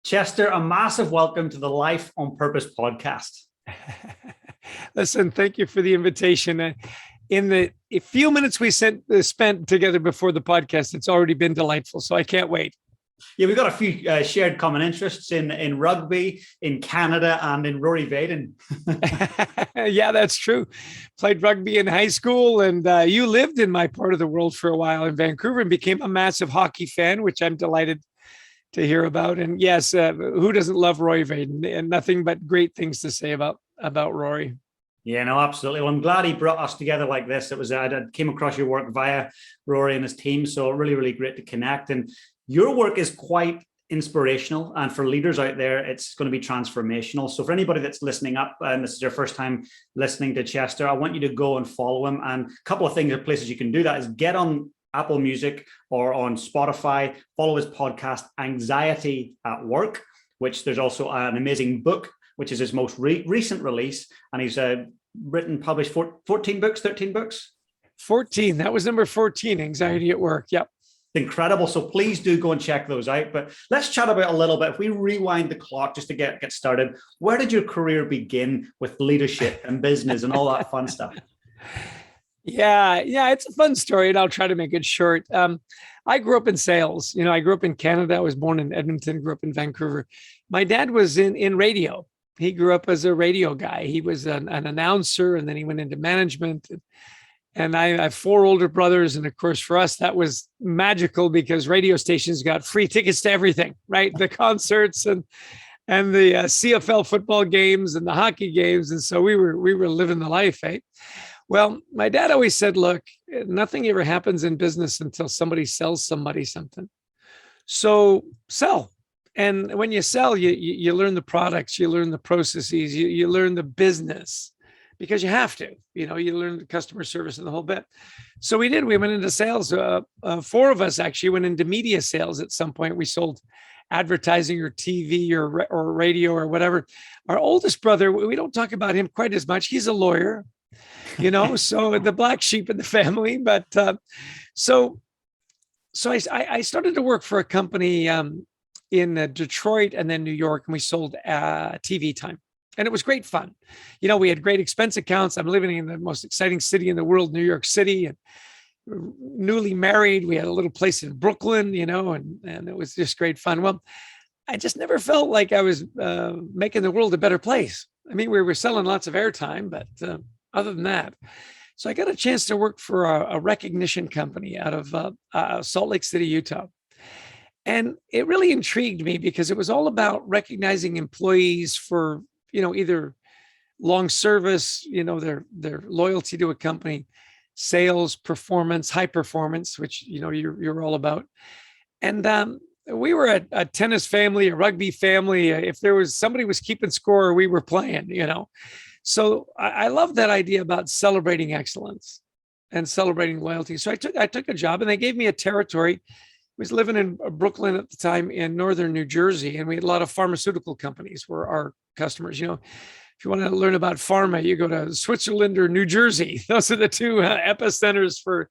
Chester, a massive welcome to the Life on Purpose podcast. Listen, thank you for the invitation. In the few minutes we spent together before the podcast, it's already been delightful. So I can't wait. Yeah, we've got a few shared common interests in rugby, in Canada, and in Rory Vaden. Yeah, that's true. Played rugby in high school, and you lived in my part of the world for a while in Vancouver and became a massive hockey fan, which I'm delighted to hear about. And yes, who doesn't love Rory Vaden? And nothing but great things to say about Rory. Yeah, no, absolutely. Well, I'm glad he brought us together like this. It was I came across your work via Rory and his team, so really, really great to connect. And your work is quite inspirational, and for leaders out there, it's going to be transformational. So for anybody that's listening up and this is your first time listening to Chester, I want you to go and follow him. And a couple of things or places you can do that is get on Apple Music or on Spotify, follow his podcast, Anxiety at Work, which there's also an amazing book, which is his most recent release. And he's published 14 books, 13 books? 14. That was number 14, Anxiety at Work. Yep. Incredible. So please do go and check those out. But let's chat about a little bit. If we rewind the clock just to get started, where did your career begin with leadership and business and all that fun stuff? Yeah, it's a fun story, and I'll try to make it short. I grew up in sales. I grew up in Canada. I was born in Edmonton, grew up in Vancouver. My dad was in radio. He grew up as a radio guy. He was an announcer, and then he went into management. And I have 4 older brothers. And of course, for us, that was magical because radio stations got free tickets to everything, right? The concerts and the CFL football games and the hockey games. And so we were living the life, eh? Well, my dad always said, look, nothing ever happens in business until somebody sells somebody something. So sell. And when you sell, you learn the products, you learn the processes, you learn the business because you have to, you learn the customer service and the whole bit. So we did, we went into sales. 4 of us actually went into media sales at some point. We sold advertising or TV or radio or whatever. Our oldest brother, we don't talk about him quite as much. He's a lawyer. So the black sheep in the family. But so I started to work for a company in Detroit and then New York, and we sold TV time. And it was great fun. We had great expense accounts. I'm living in the most exciting city in the world, New York City, and newly married. We had a little place in Brooklyn, and it was just great fun. Well, I just never felt like I was making the world a better place. I mean, we were selling lots of airtime, but other than that. So I got a chance to work for a recognition company out of Salt Lake City, Utah. And it really intrigued me because it was all about recognizing employees for, either long service, their loyalty to a company, sales, performance, high performance, which, you're all about. And we were a tennis family, a rugby family. If there was somebody was keeping score, we were playing, So I love that idea about celebrating excellence and celebrating loyalty. So I took a job, and they gave me a territory. I was living in Brooklyn at the time in northern New Jersey, and we had a lot of pharmaceutical companies were our customers. If you want to learn about pharma, you go to Switzerland or New Jersey. Those are the 2 epicenters for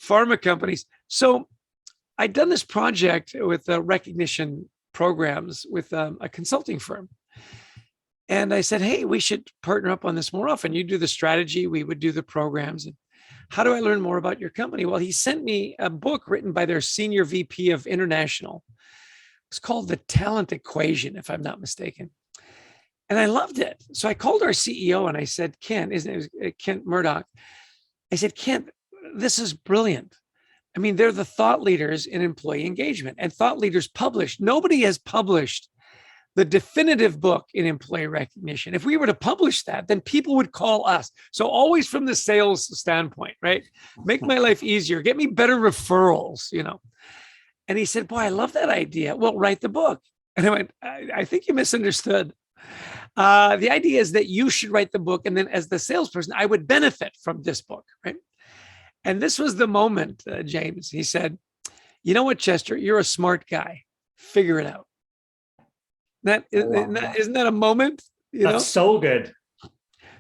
pharma companies. So I'd done this project with recognition programs with a consulting firm. And I said, hey, we should partner up on this more often. You do the strategy, we would do the programs. And how do I learn more about your company? Well, he sent me a book written by their senior VP of international. It's called The Talent Equation, if I'm not mistaken. And I loved it. So I called our CEO and I said, Kent, his name is Kent Murdoch. I said, Kent, this is brilliant. I mean, they're the thought leaders in employee engagement, and thought leaders publish. Nobody has published the definitive book in employee recognition. If we were to publish that, then people would call us. So always from the sales standpoint, right? Make my life easier, get me better referrals, And he said, boy, I love that idea. Well, write the book. And I went, I think you misunderstood. The idea is that you should write the book. And then as the salesperson, I would benefit from this book, right? And this was the moment, James. He said, you know what, Chester, you're a smart guy. Figure it out. Isn't that a moment? That's so good.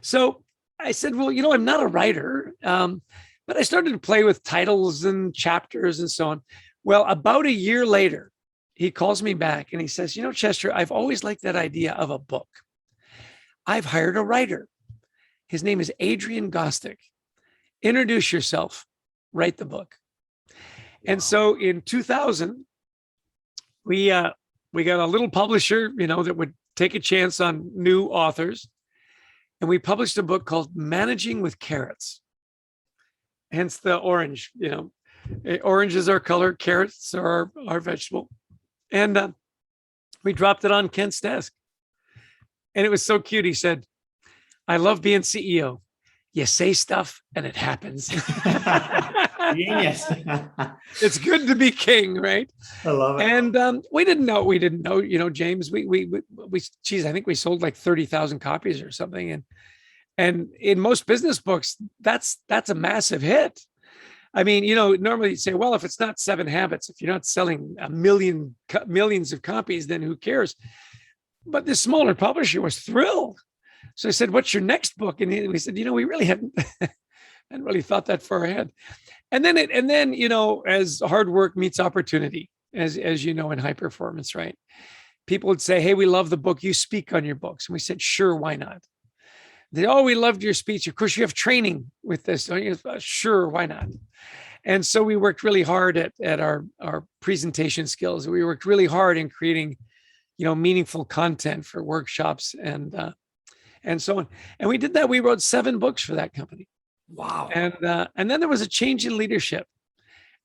So I said, well, I'm not a writer, but I started to play with titles and chapters and so on. Well, about a year later, he calls me back and he says, Chester, I've always liked that idea of a book. I've hired a writer. His name is Adrian Gostick. Introduce yourself, write the book. Wow. And so in 2000, we got a little publisher, that would take a chance on new authors. And we published a book called Managing with Carrots. Hence the orange, orange is our color, carrots are our vegetable. And we dropped it on Kent's desk. And it was so cute. He said, I love being CEO. You say stuff and it happens. Genius. It's good to be king, right? I love it. And we didn't know, James, geez, I think we sold like 30,000 copies or something. And in most business books, that's a massive hit. I mean, normally you'd say, well, if it's not 7 Habits, if you're not selling millions of copies, then who cares? But this smaller publisher was thrilled. So I said, what's your next book? And we said, we really hadn't really thought that far ahead. And then, as hard work meets opportunity, as you know, in high performance, right? People would say, hey, we love the book. You speak on your books. And we said, sure, why not? They, oh, we loved your speech. Of course, you have training with this. Sure, why not? And so we worked really hard at our presentation skills. We worked really hard in creating, meaningful content for workshops and so on. And we did that. We wrote 7 books for that company. Wow. And then there was a change in leadership.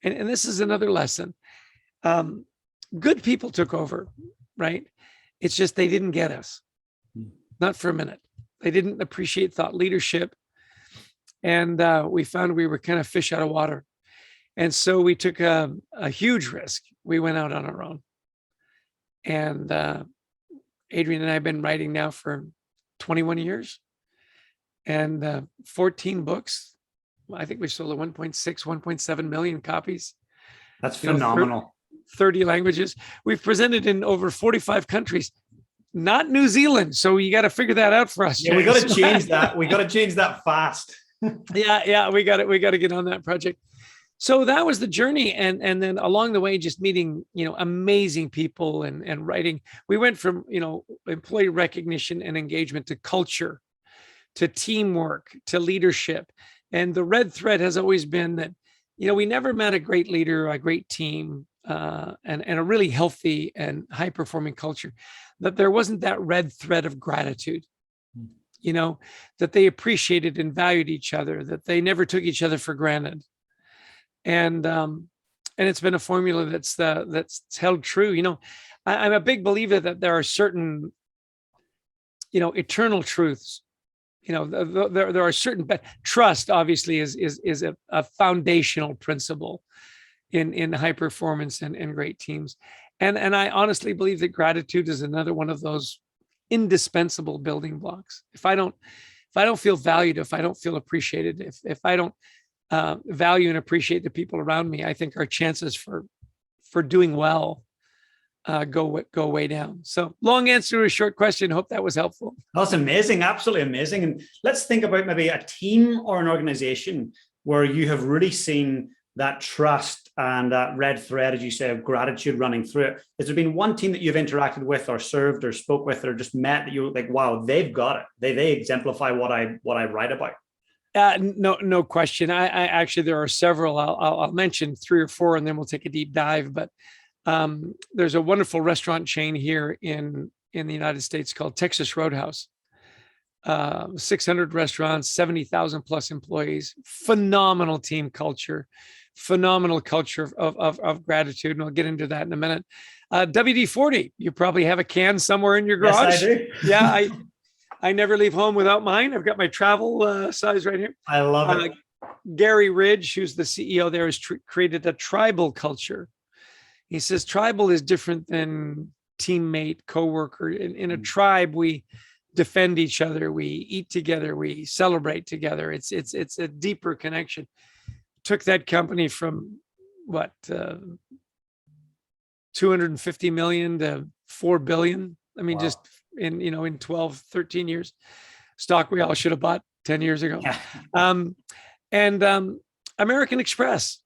And this is another lesson. Good people took over, right? It's just they didn't get us. Not for a minute. They didn't appreciate thought leadership. And we found we were kind of fish out of water. And so we took a huge risk. We went out on our own. And Adrian and I have been writing now for 21 years and 14 books. I think we sold 1.7 million copies. That's phenomenal. 30 languages. We've presented in over 45 countries, not New Zealand. So you got to figure that out for us. Yeah, we got to change that. We got to change that fast. Yeah. We got to get on that project. So that was the journey. And then along the way, just meeting, amazing people and writing. We went from, employee recognition and engagement to culture, to teamwork, to leadership. And the red thread has always been that, we never met a great leader, a great team, and a really healthy and high performing culture, that there wasn't that red thread of gratitude, that they appreciated and valued each other, that they never took each other for granted. And it's been a formula that's held true. I'm a big believer that there are certain, eternal truths. There are certain, trust obviously is a foundational principle in high performance and great teams. And I honestly believe that gratitude is another one of those indispensable building blocks. If I don't feel valued, if I don't feel appreciated, if I don't value and appreciate the people around me, I think our chances for doing well go way down. So long answer to a short question. Hope that was helpful. That's amazing. Absolutely amazing. And let's think about maybe a team or an organization where you have really seen that trust and that red thread, as you say, of gratitude running through it. Has there been one team that you've interacted with or served or spoke with or just met that you're like, wow, they've got it. They exemplify what I write about? No question. I actually, there are several. I'll mention 3 or 4, and then we'll take a deep dive. But there's a wonderful restaurant chain here in the United States called Texas Roadhouse. 600 restaurants, 70,000 plus employees. Phenomenal team culture, phenomenal culture of gratitude, and I'll get into that in a minute. WD-40. You probably have a can somewhere in your garage. Yes, I do. Yeah, I never leave home without mine. I've got my travel size right here. I love it. Gary Ridge, who's the CEO there, has created a tribal culture. He says tribal is different than teammate, coworker. In a tribe, we defend each other, we eat together, we celebrate together. It's a deeper connection. Took that company from 250 million to 4 billion. I mean, wow. Just in 12, 13 years, stock we all should have bought 10 years ago. Yeah. And American Express,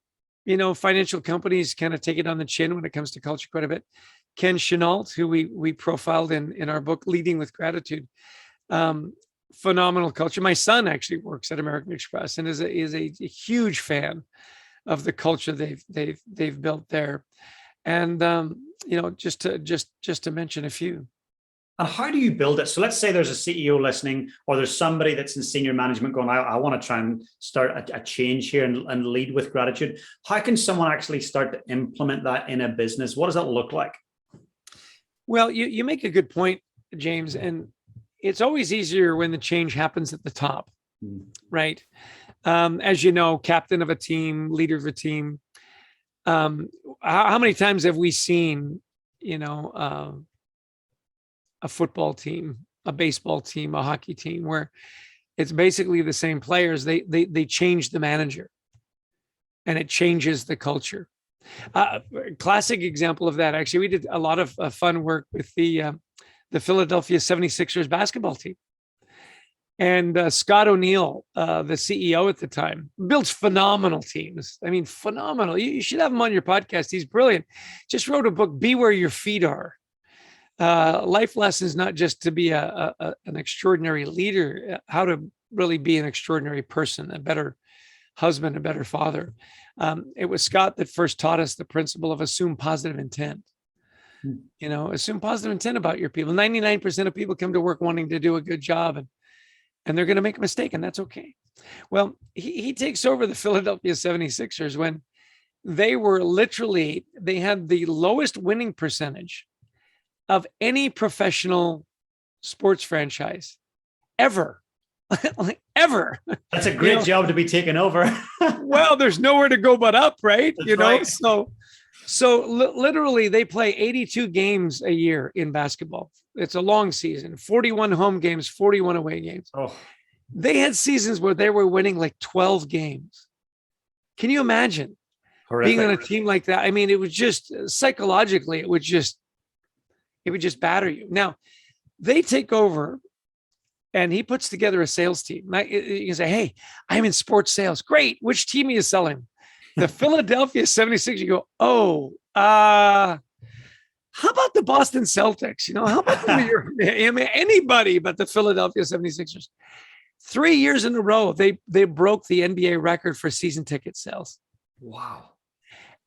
financial companies kind of take it on the chin when it comes to culture quite a bit. Ken Chenault, who we profiled in our book, Leading with Gratitude. Phenomenal culture. My son actually works at American Express and is a huge fan of the culture they've built there. And just to mention a few. And how do you build it? So let's say there's a CEO listening, or there's somebody that's in senior management going, I want to try and start a change here and lead with gratitude. How can someone actually start to implement that in a business? What does that look like? Well, you make a good point, James, and it's always easier when the change happens at the top, right? As you know, captain of a team, leader of a team. How many times have we seen, a football team, a baseball team, a hockey team, where it's basically the same players? They change the manager, and it changes the culture. Classic example of that, actually, we did a lot of fun work with the Philadelphia 76ers basketball team. And Scott O'Neill, the CEO at the time, builds phenomenal teams. I mean, phenomenal. You should have him on your podcast. He's brilliant. Just wrote a book, Be Where Your Feet Are. Life lessons, not just to be an extraordinary leader, how to really be an extraordinary person, a better husband, a better father. It was Scott that first taught us the principle of assume positive intent. Assume positive intent about your people. 99% of people come to work wanting to do a good job, and they're going to make a mistake, and that's okay. Well, he takes over the Philadelphia 76ers when they had the lowest winning percentage of any professional sports franchise ever. Ever. That's a great job to be taken over. Well, there's nowhere to go but up, right? That's right. So literally they play 82 games a year in basketball. It's a long season, 41 home games, 41 away games. Oh. They had seasons where they were winning like 12 games. Can you imagine being on a team like that? I mean, it was just psychologically, it would just batter you. Now they take over, and he puts together a sales team. You can say, hey, I'm in sports sales. Great. Which team are you selling? The Philadelphia 76ers. You go, how about the Boston Celtics? How about anybody but the Philadelphia 76ers? 3 years in a row, they broke the NBA record for season ticket sales. Wow.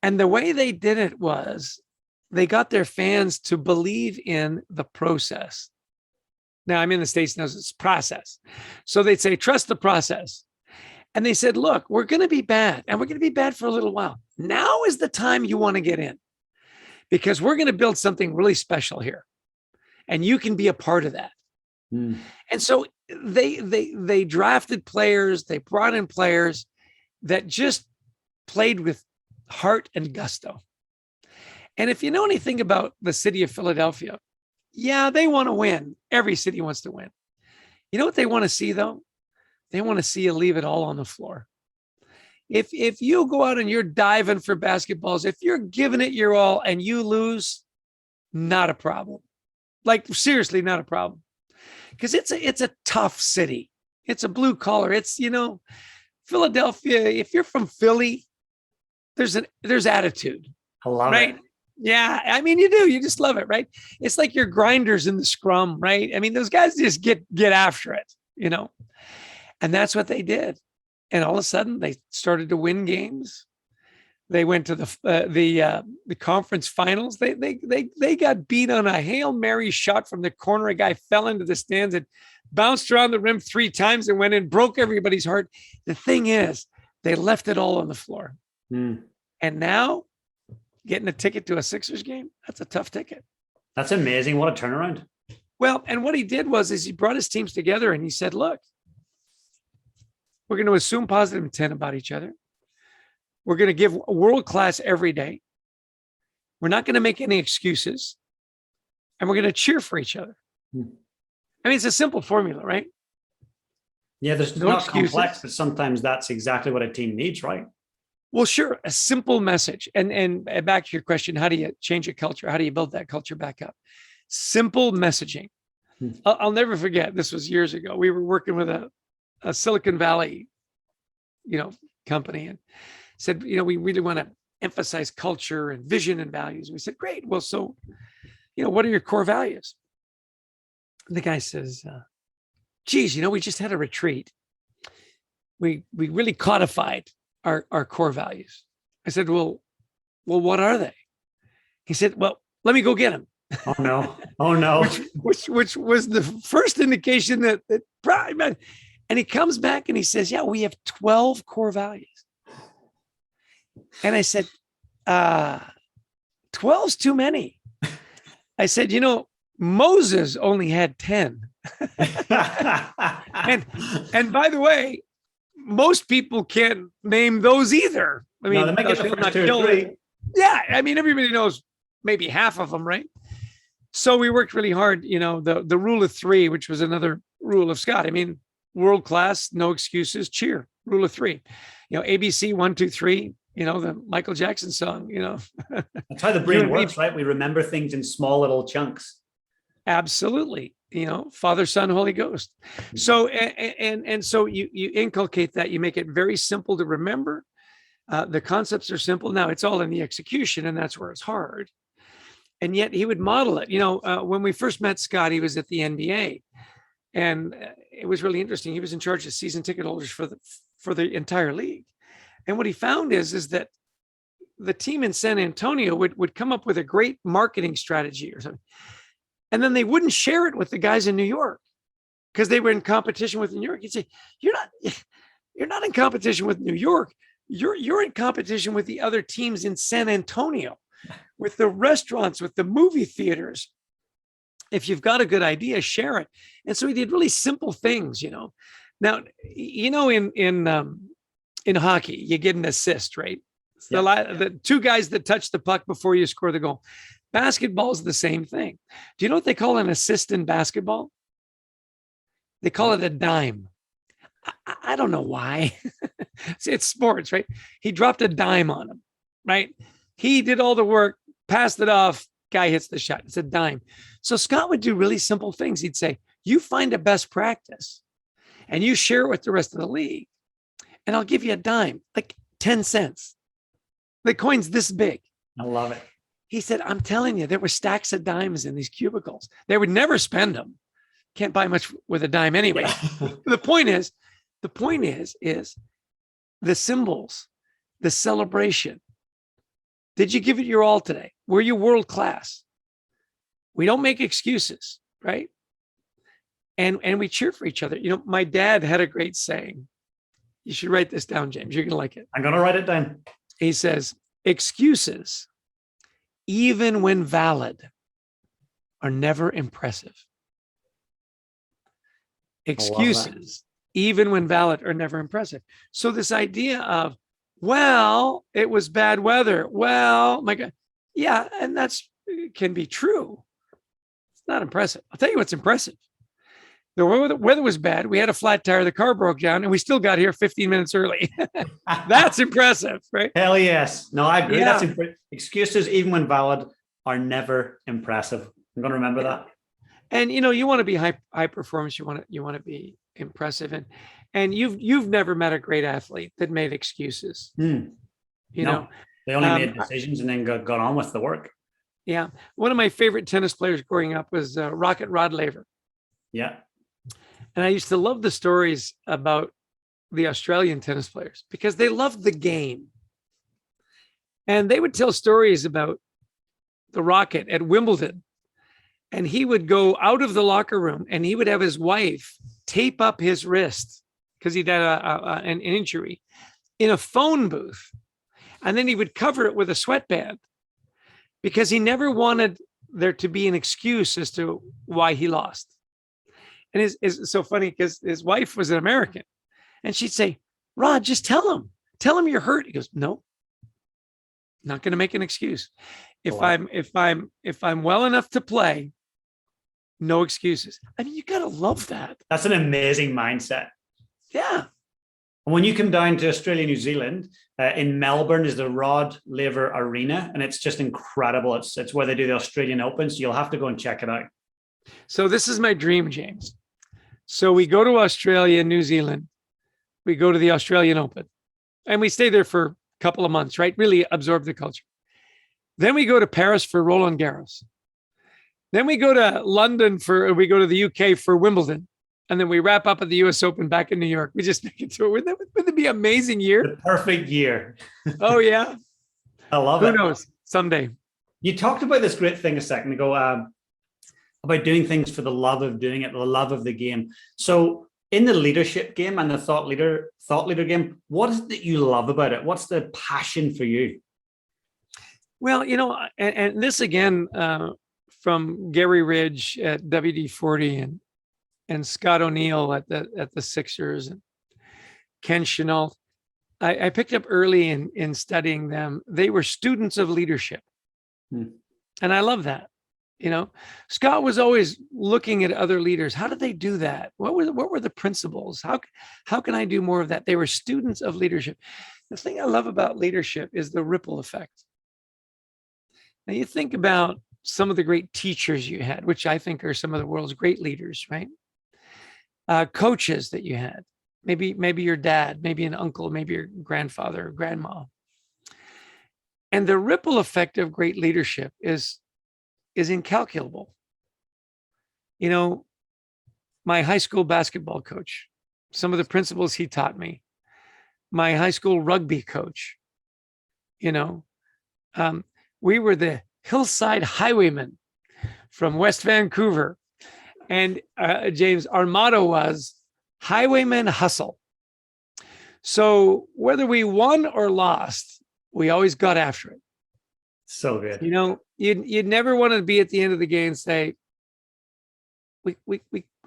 And the way they did it was they got their fans to believe in the process. Now, I'm in the States now, it's process. So they'd say, trust the process. And they said, look, we're going to be bad, and we're going to be bad for a little while. Now is the time you want to get in, because we're going to build something really special here, and you can be a part of that. And so they drafted players, they brought in players that just played with heart and gusto. And if you know anything about the city of Philadelphia, yeah, they want to win. Every city wants to win. You know what they want to see, though? They want to see you leave it all on the floor. If you go out and you're diving for basketballs, if you're giving it your all and you lose, not a problem. Like, seriously, not a problem. Because it's a tough city. It's a blue collar. It's, Philadelphia, if you're from Philly, there's attitude. I love it. Yeah, I mean, you do. You just love it, right? It's like your grinders in the scrum, right? I mean, those guys just get after it, And that's what they did. And all of a sudden, they started to win games. They went to the conference finals. They got beat on a Hail Mary shot from the corner. A guy fell into the stands and bounced around the rim 3 times and went in, broke everybody's heart. The thing is, they left it all on the floor. And now, getting a ticket to a Sixers game, that's a tough ticket. That's amazing. What a turnaround. Well, and what he did was he brought his teams together and he said, look, we're going to assume positive intent about each other. We're going to give world-class every day. We're not going to make any excuses. And we're going to cheer for each other. I mean, it's a simple formula, right? Yeah, there's no not complex, but sometimes that's exactly what a team needs, right? Well, sure. A simple message. And back to your question, how do you change a culture? How do you build that culture back up? Simple messaging. I'll never forget. This was years ago. We were working with a Silicon Valley, company, and said, we really want to emphasize culture and vision and values. We said, great. Well, so what are your core values? And the guy says, geez, we just had a retreat. We really codified our core values. I said, well, what are they? He said, well, let me go get them. Oh no. Oh no. which was the first indication that probably, and he comes back and he says, yeah, we have 12 core values. And I said, 12's too many. I said, Moses only had 10. and by the way, most people can't name those either. I mean, no, they might get the first two or three. Yeah, I mean, everybody knows maybe half of them, right? So we worked really hard, the rule of three, which was another rule of Scott. I mean, world class, no excuses, cheer, rule of three. ABC 1, 2, 3, the Michael Jackson song, That's how the brain works, right? We remember things in small little chunks. Absolutely. Father, Son, Holy Ghost. So, and so you inculcate that, you make it very simple to remember. The concepts are simple. Now it's all in the execution, and that's where it's hard. And yet he would model it. When we first met Scott, he was at the NBA, and it was really interesting. He was in charge of season ticket holders for the entire league. And what he found is that the team in San Antonio would come up with a great marketing strategy or something, and then they wouldn't share it with the guys in New York because they were in competition with New York. He'd say, you're not in competition with New York. You're in competition with the other teams in San Antonio, with the restaurants, with the movie theaters. If you've got a good idea, share it. And so he did really simple things, Now, in hockey, you get an assist, right? The two guys that touch the puck before you score the goal. Basketball is the same thing. Do you know what they call an assist in basketball? They call it a dime. I don't know why. It's sports, right? He dropped a dime on him, right? He did all the work, passed it off, guy hits the shot. It's a dime. So Scott would do really simple things. He'd say, you find a best practice and you share it with the rest of the league, and I'll give you a dime, like 10 cents. The coin's this big. I love it. He said, I'm telling you, there were stacks of dimes in these cubicles. They would never spend them. Can't buy much with a dime anyway. Yeah. The point is the symbols, the celebration. Did you give it your all today? Were you world class? We don't make excuses, right? And we cheer for each other. My dad had a great saying. You should write this down, James. You're going to like it. I'm going to write it down. He says, excuses, even when valid, are never impressive. Excuses, even when valid, are never impressive. So this idea of, well, it was bad weather. Well, my God. Yeah, and that's can be true. It's not impressive. I'll tell you what's impressive. The weather was bad. We had a flat tire. The car broke down, and we still got here 15 minutes early. That's impressive, right? Hell yes. No, I agree. Yeah. That's excuses, even when valid, are never impressive. I'm going to remember that. And you want to be high performance. You want to be impressive, and you've never met a great athlete that made excuses. You know, they only made decisions and then got on with the work. Yeah, one of my favorite tennis players growing up was Rocket Rod Laver. Yeah. And I used to love the stories about the Australian tennis players because they loved the game. And they would tell stories about the Rocket at Wimbledon. And he would go out of the locker room and he would have his wife tape up his wrist because he'd had an injury in a phone booth. And then he would cover it with a sweatband because he never wanted there to be an excuse as to why he lost. And it's so funny because his wife was an American, and she'd say, "Rod, just tell him you're hurt." He goes, "No, not going to make an excuse. If I'm well enough to play, no excuses." I mean, you got to love that. That's an amazing mindset. Yeah. And when you come down to Australia, New Zealand, in Melbourne is the Rod Laver Arena, and it's just incredible. It's where they do the Australian Open, so you'll have to go and check it out. So this is my dream, James. So we go to Australia, New Zealand. We go to the Australian Open, and we stay there for a couple of months, right? Really absorb the culture. Then we go to Paris for Roland Garros. Then we go to we go to the UK for Wimbledon. And then we wrap up at the US Open back in New York. We just make it through. Wouldn't it be an amazing year? The perfect year. Oh, yeah. I love it. Who knows? Someday. You talked about this great thing a second ago, about doing things for the love of doing it, the love of the game. So in the leadership game and the thought leader game, what is it that you love about it? What's the passion for you? Well, and this again, from Gary Ridge at WD-40 and Scott O'Neill at the Sixers and Ken Chenault, I picked up early in studying them. They were students of leadership. And I love that. Scott was always looking at other leaders. How did they do that? What were the principles? How can I do more of that? They were students of leadership. The thing I love about leadership is the ripple effect. Now you think about some of the great teachers you had, which I think are some of the world's great leaders, right? Coaches that you had, maybe your dad, maybe an uncle, maybe your grandfather or grandma. And the ripple effect of great leadership is incalculable. My high school basketball coach, some of the principles he taught me, my high school rugby coach, we were the hillside highwaymen from West Vancouver. And James, our motto was highwaymen hustle. So whether we won or lost, we always got after it. So good. You'd never want to be at the end of the game and say, we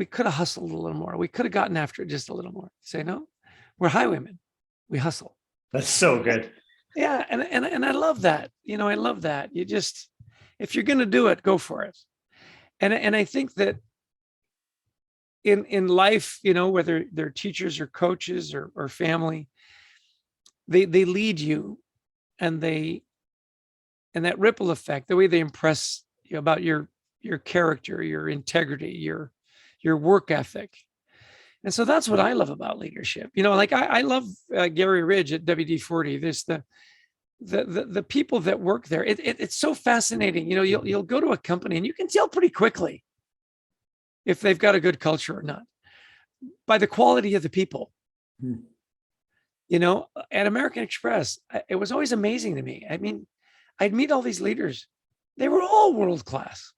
could have hustled a little more. We could have gotten after it just a little more. Say, no, we're highwaymen. We hustle. That's so good. Yeah. And I love that. I love that. You just, if you're going to do it, go for it. And I think that in life, whether they're teachers or coaches or family, they lead you, and that ripple effect, the way they impress you about your character, your integrity, your work ethic. And so that's what I love about leadership. I love Gary Ridge at WD-40. There's the people that work there. It's so fascinating. You'll go to a company and you can tell pretty quickly if they've got a good culture or not by the quality of the people. At American Express, it was always amazing to me. I mean, I'd meet all these leaders. They were all world-class,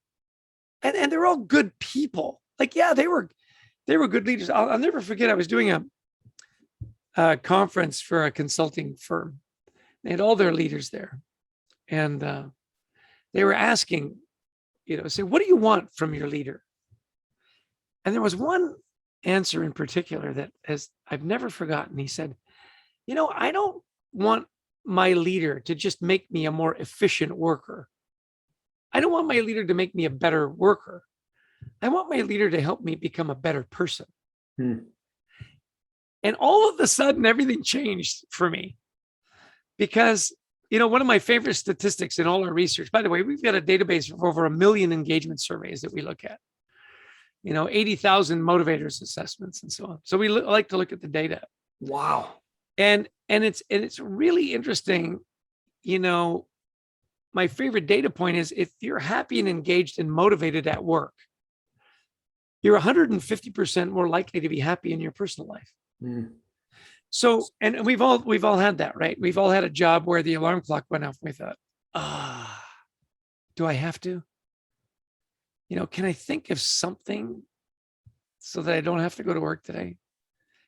and they're all good people. They were good leaders. I'll never forget, I was doing a conference for a consulting firm. They had all their leaders there. And they were asking, say, what do you want from your leader? And there was one answer in particular that I've never forgotten. He said, I don't want my leader to just make me a more efficient worker. I don't want my leader to make me a better worker. I want my leader to help me become a better person. And all of a sudden, everything changed for me. Because, one of my favorite statistics in all our research, by the way, we've got a database of over 1 million engagement surveys that we look at, 80,000 motivators assessments and so on. So we like to look at the data. Wow. And it's really interesting. My favorite data point is if you're happy and engaged and motivated at work, you're 150% more likely to be happy in your personal life. So, and we've all had that, right? We've all had a job where the alarm clock went off. We thought, do I have to? Can I think of something so that I don't have to go to work today?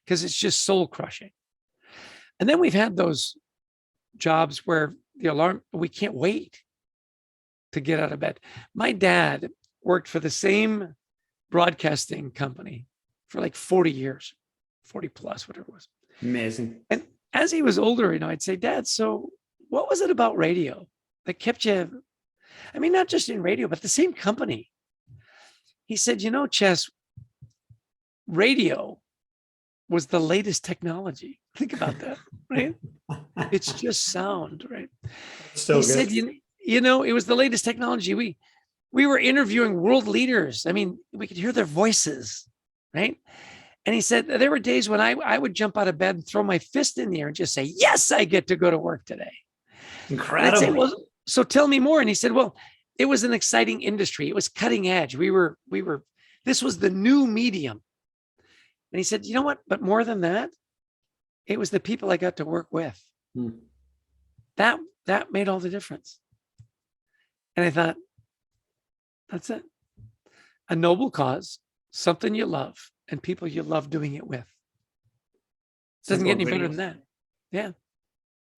Because it's just soul crushing. And then we've had those jobs where the alarm, we can't wait to get out of bed. My dad worked for the same broadcasting company for 40 years, 40 plus, whatever it was. Amazing. And as he was older, I'd say, Dad, so what was it about radio that kept you? I mean, not just in radio, but the same company. He said, Chess, radio was the latest technology. Think about that, right? It's just sound, right? So he good. said, it was the latest technology. We were interviewing world leaders. I mean, we could hear their voices, right? And he said, there were days when I would jump out of bed and throw my fist in the air and just say, yes, I get to go to work today. Incredible. Say, well, so tell me more. And he said, well, it was an exciting industry. It was cutting edge. This was the new medium. And he said, you know what? But more than that, it was the people I got to work with. That made all the difference. And I thought, that's it. A noble cause, something you love, and people you love doing it with. Doesn't get any better than that. Yeah.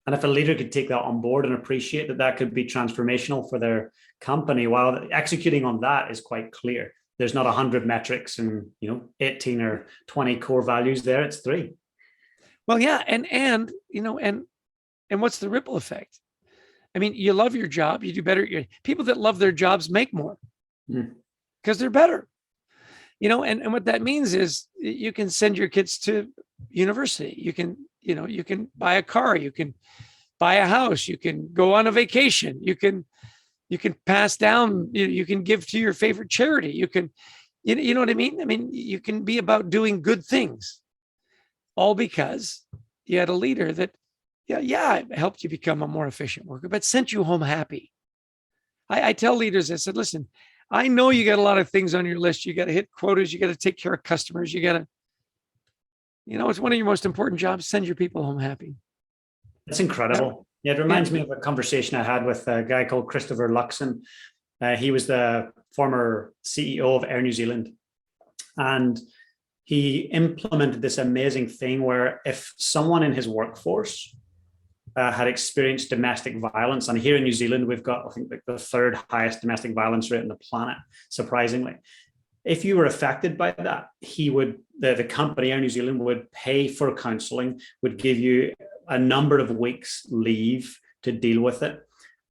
And if a leader could take that on board and appreciate that that could be transformational for their company, while executing on that is quite clear. There's not 100 metrics and 18 or 20 core values there. It's 3. Well, yeah, and what's the ripple effect? I mean, you love your job, you do better. People that love their jobs make more because they're better. And what that means is you can send your kids to university. You can buy a car, you can buy a house, you can go on a vacation, you can pass down, you can give to your favorite charity. You can, you know what I mean? I mean, you can be about doing good things, all because you had a leader that, it helped you become a more efficient worker, but sent you home happy. I tell leaders, I said, listen, I know you got a lot of things on your list. You got to hit quotas. You got to take care of customers. You got to, it's one of your most important jobs. Send your people home happy. That's incredible. Yeah, it reminds me of a conversation I had with a guy called Christopher Luxon. He was the former CEO of Air New Zealand. And he implemented this amazing thing where if someone in his workforce had experienced domestic violence, and here in New Zealand, we've got, I think, like the 3rd highest domestic violence rate on the planet, surprisingly. If you were affected by that, the company, Air New Zealand, would pay for counseling, would give you a number of weeks leave to deal with it.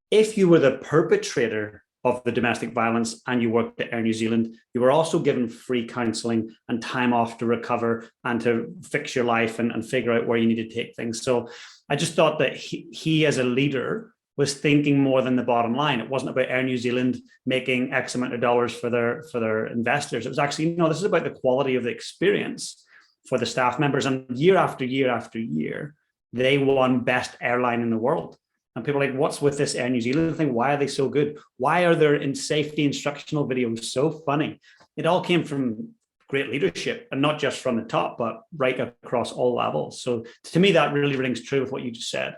If you were the perpetrator of the domestic violence and you worked at Air New Zealand, you were also given free counseling and time off to recover and to fix your life and figure out where you need to take things. So I just thought that he as a leader was thinking more than the bottom line. It wasn't about Air New Zealand making X amount of dollars for their investors. It was actually, this is about the quality of the experience for the staff members. And year after year after year, they won best airline in the world. And people are like, what's with this Air New Zealand thing? Why are they so good? Why are their safety instructional videos so funny? It all came from great leadership, and not just from the top, but right across all levels. So to me, that really rings true with what you just said.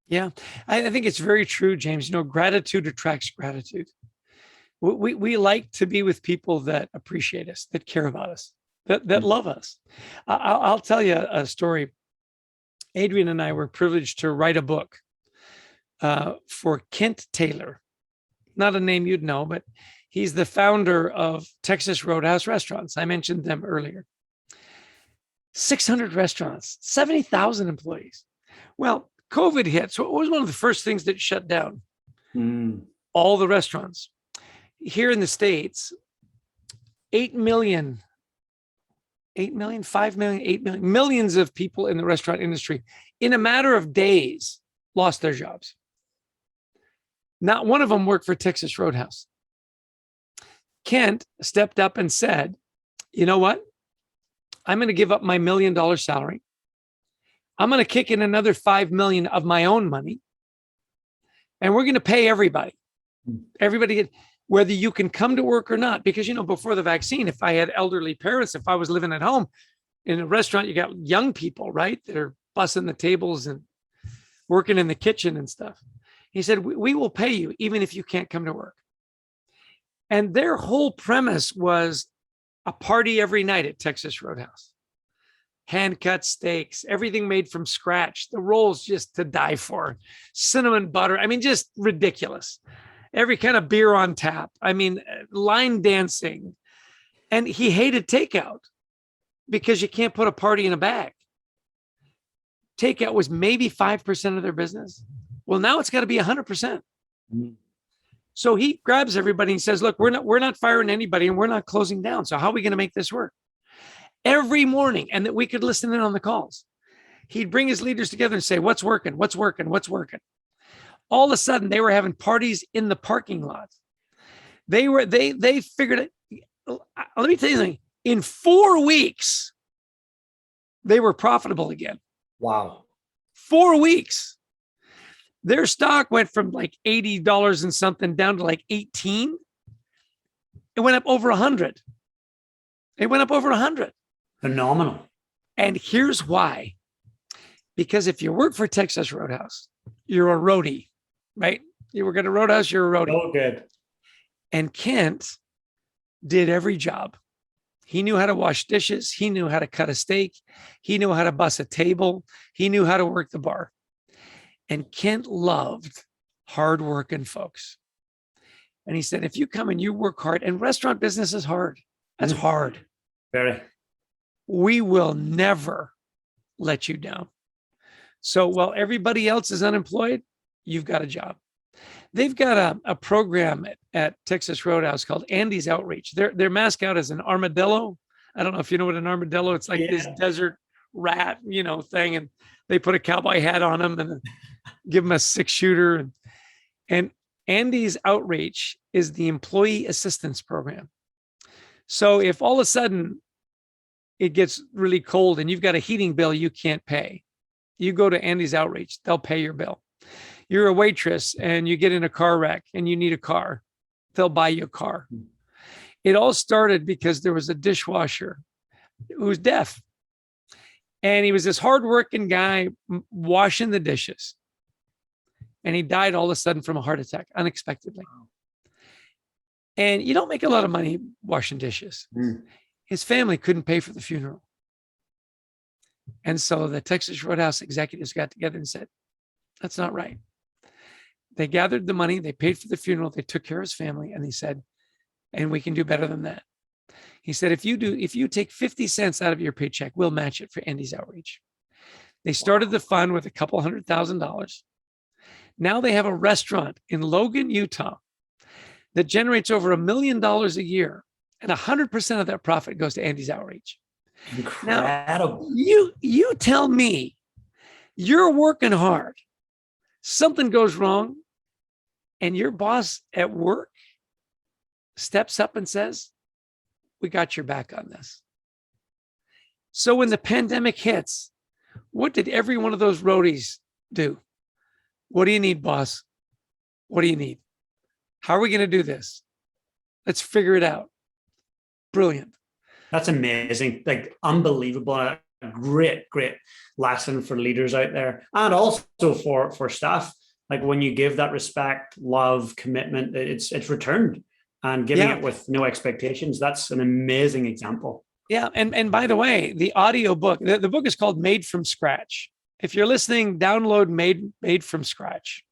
Yeah, I think it's very true, James. Gratitude attracts gratitude. We like to be with people that appreciate us, that care about us, that love us. I'll tell you a story. Adrian and I were privileged to write a book for Kent Taylor, not a name you'd know, but he's the founder of Texas Roadhouse Restaurants. I mentioned them earlier. 600 restaurants, 70,000 employees. Well, COVID hit. So it was one of the first things that shut down all the restaurants. Here in the States, 8 million, 5 million, 8 million, millions of people in the restaurant industry in a matter of days lost their jobs. Not one of them worked for Texas Roadhouse. Kent stepped up and said, you know what? I'm going to give up my $1 million salary. I'm going to kick in another 5 million of my own money. And we're going to pay everybody. Everybody, whether you can come to work or not. Because, before the vaccine, if I had elderly parents, if I was living at home in a restaurant, you got young people, right? That are bussing the tables and working in the kitchen and stuff. He said, we will pay you even if you can't come to work. And their whole premise was a party every night at Texas Roadhouse. Hand-cut steaks, everything made from scratch, the rolls just to die for, cinnamon butter. I mean, just ridiculous. Every kind of beer on tap. I mean, line dancing. And he hated takeout because you can't put a party in a bag. Takeout was maybe 5% of their business. Well, now it's got to be 100%. So he grabs everybody and says, look, we're not firing anybody and we're not closing down. So how are we going to make this work? Every morning, and that we could listen in on the calls. He'd bring his leaders together and say, what's working? What's working? What's working? All of a sudden, they were having parties in the parking lot. They figured it. Let me tell you something. In 4 weeks, they were profitable again. Wow. 4 weeks. Their stock went from like $80 and something down to like 18. It went up over 100. It went up over 100. Phenomenal. And here's why. Because if you work for Texas Roadhouse, you're a roadie, right? You work at a roadhouse, you're a roadie. Oh, good. And Kent did every job. He knew how to wash dishes. He knew how to cut a steak. He knew how to bus a table. He knew how to work the bar. And Kent loved hardworking folks. And he said, if you come and you work hard, and restaurant business is hard. That's hard. Very. We will never let you down. So while everybody else is unemployed, you've got a job. They've got a program at Texas Roadhouse called Andy's Outreach. Their mascot is an armadillo. I don't know if you know what an armadillo. It's like this desert rat, thing, and they put a cowboy hat on him and give him a 6-shooter. And Andy's Outreach is the employee assistance program. So if all of a sudden it gets really cold and you've got a heating bill you can't pay, you go to Andy's Outreach, they'll pay your bill. You're a waitress and you get in a car wreck and you need a car, they'll buy you a car. It all started because there was a dishwasher who was deaf. And he was this hardworking guy washing the dishes. And he died all of a sudden from a heart attack, unexpectedly. And you don't make a lot of money washing dishes. His family couldn't pay for the funeral. And so the Texas Roadhouse executives got together and said, that's not right. They gathered the money, they paid for the funeral, they took care of his family, and they said, and we can do better than that. He said, if you take 50 cents out of your paycheck, we'll match it for Andy's Outreach. They started the fund with a couple $100,000. Now they have a restaurant in Logan, Utah that generates over $1 million a year, and 100% of that profit goes to Andy's Outreach. Incredible. Now, you tell me, you're working hard, something goes wrong, and your boss at work steps up and says, we got your back on this. So when the pandemic hits, what did every one of those roadies do? What do you need, boss? What do you need? How are we going to do this? Let's figure it out. Brilliant. That's amazing. Like unbelievable. A great lesson for leaders out there, and also for staff. Like when you give that respect, love, commitment, it's returned, and giving it with no expectations. That's an amazing example. Yeah. And by the way, the audio book, the book is called Made from Scratch. If you're listening, download Made from Scratch.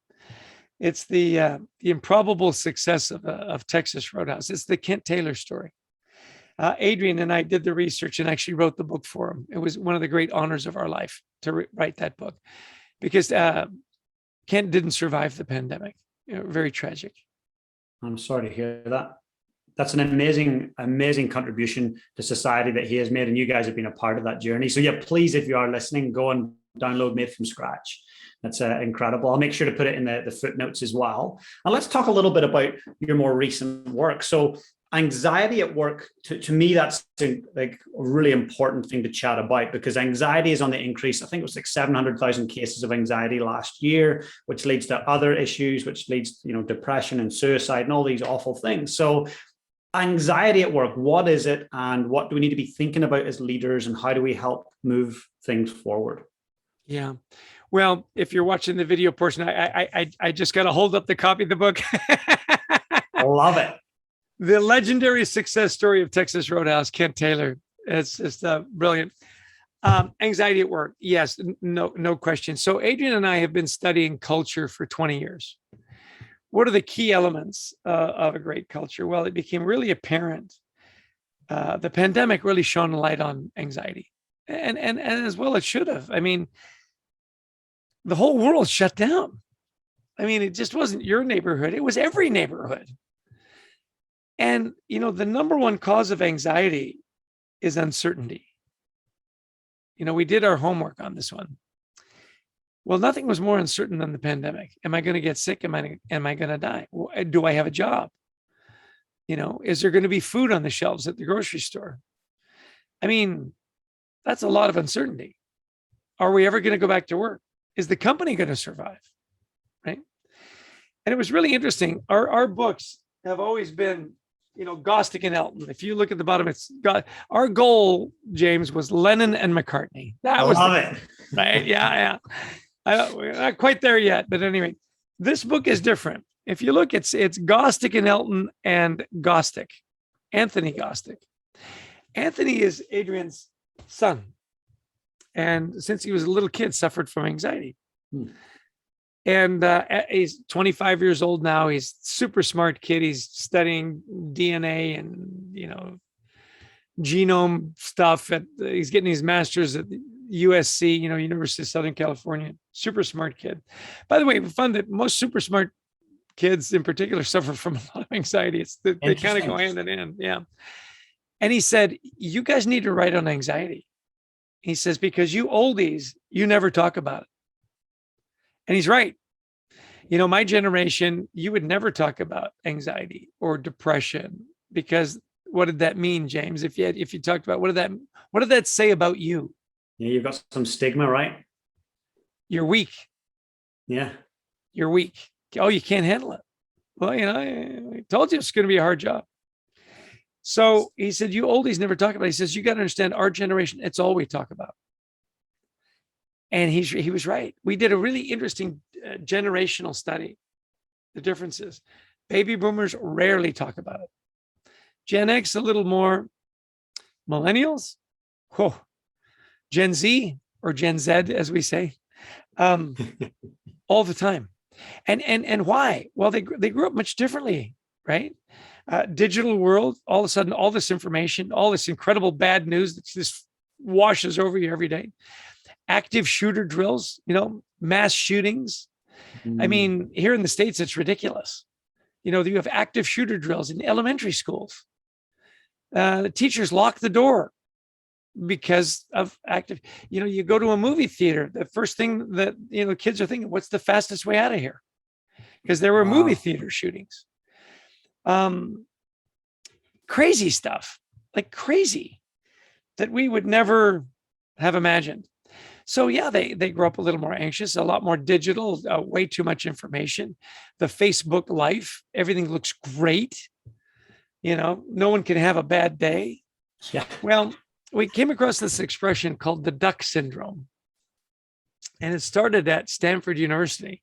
It's the improbable success of Texas Roadhouse. It's the Kent Taylor story. Adrian and I did the research and actually wrote the book for him. It was one of the great honors of our life to write that book, because Kent didn't survive the pandemic. Very tragic. I'm sorry to hear that. That's an amazing contribution to society that he has made, and you guys have been a part of that journey. So yeah, please, if you are listening, go and download Made from Scratch. That's incredible. I'll make sure to put it in the footnotes as well. And let's talk a little bit about your more recent work. So anxiety at work, to me, that's like a really important thing to chat about, because anxiety is on the increase. I think it was like 700,000 cases of anxiety last year, which leads to other issues, which leads to, depression and suicide and all these awful things. So anxiety at work, what is it, and what do we need to be thinking about as leaders, and how do we help move things forward? Yeah. Well, if you're watching the video portion, I just got to hold up the copy of the book. I love it. The legendary success story of Texas Roadhouse, Kent Taylor. It's just brilliant. Anxiety at work. Yes, no question. So Adrian and I have been studying culture for 20 years. What are the key elements of a great culture? Well, it became really apparent. The pandemic really shone a light on anxiety, and as well it should have. I mean, the whole world shut down. I mean, it just wasn't your neighborhood. It was every neighborhood. And, the number one cause of anxiety is uncertainty. We did our homework on this one. Well, nothing was more uncertain than the pandemic. Am I going to get sick? Am I going to die? Do I have a job? Is there going to be food on the shelves at the grocery store? I mean, that's a lot of uncertainty. Are we ever going to go back to work? Is the company going to survive? Right? And it was really interesting. Our books have always been, Gostick and Elton. If you look at the bottom, it's got our goal, James, was Lennon and McCartney. That was it. Right. Yeah. We're not quite there yet, but anyway, this book is different. If you look, it's Gostick and Elton and Gostick, Anthony Gostick. Anthony is Adrian's son. And since he was a little kid, suffered from anxiety. And he's 25 years old now. He's super smart kid. He's studying DNA and, genome stuff. He's getting his master's at USC, University of Southern California. Super smart kid. By the way, we found that most super smart kids in particular suffer from a lot of anxiety. They kind of go hand in hand. Yeah. And he said, you guys need to write on anxiety. He says, because you oldies, you never talk about it. And he's right. My generation, you would never talk about anxiety or depression, because what did that mean, James? If you talked about, what did that say about you? Yeah, you've got some stigma, right? You're weak. Yeah. You're weak. Oh, you can't handle it. Well, I told you it's going to be a hard job. So he said, you oldies never talk about it. He says, you got to understand, our generation, it's all we talk about. And he was right. We did a really interesting generational study, the differences. Baby boomers rarely talk about it. Gen X, a little more. Millennials, Gen Z, or Gen Z, as we say, all the time. And why? Well, they grew up much differently, right? Digital world, all of a sudden, all this information, all this incredible bad news that just washes over you every day. Active shooter drills, mass shootings. I mean, here in the States, it's ridiculous. You have active shooter drills in elementary schools. The teachers lock the door because of active, you go to a movie theater. The first thing that, kids are thinking, what's the fastest way out of here? Because there were movie theater shootings. Crazy stuff, like crazy, that we would never have imagined. So yeah, they grow up a little more anxious, a lot more digital, way too much information. The Facebook life, everything looks great. No one can have a bad day. Yeah. Well, we came across this expression called the duck syndrome. And it started at Stanford University.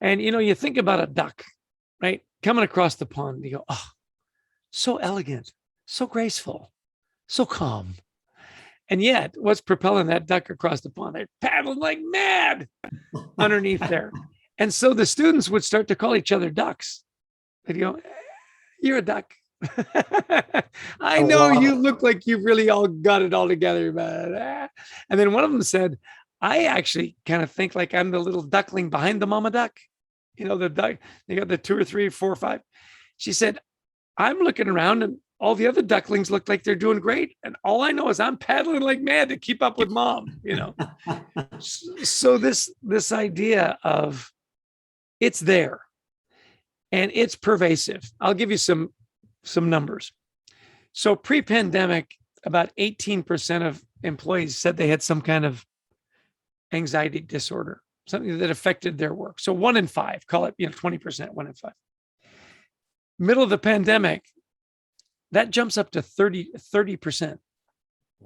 And, you think about a duck, right? Coming across the pond, you go, oh, so elegant, so graceful, so calm. And yet, what's propelling that duck across the pond? They're paddling like mad underneath there. And so the students would start to call each other ducks. They'd go, you're a duck. I know you look like you've really all got it all together, but and then one of them said, I actually kind of think like I'm the little duckling behind the mama duck. The duck, they got the 2 or 3 or 4 or 5. She said, I'm looking around and all the other ducklings look like they're doing great. And all I know is I'm paddling like mad to keep up with mom, So this idea of it's there and it's pervasive. I'll give you some numbers. So pre-pandemic, about 18% of employees said they had some kind of anxiety disorder, something that affected their work. So 1 in 5, call it 20%, 1 in 5. Middle of the pandemic, that jumps up to 30%.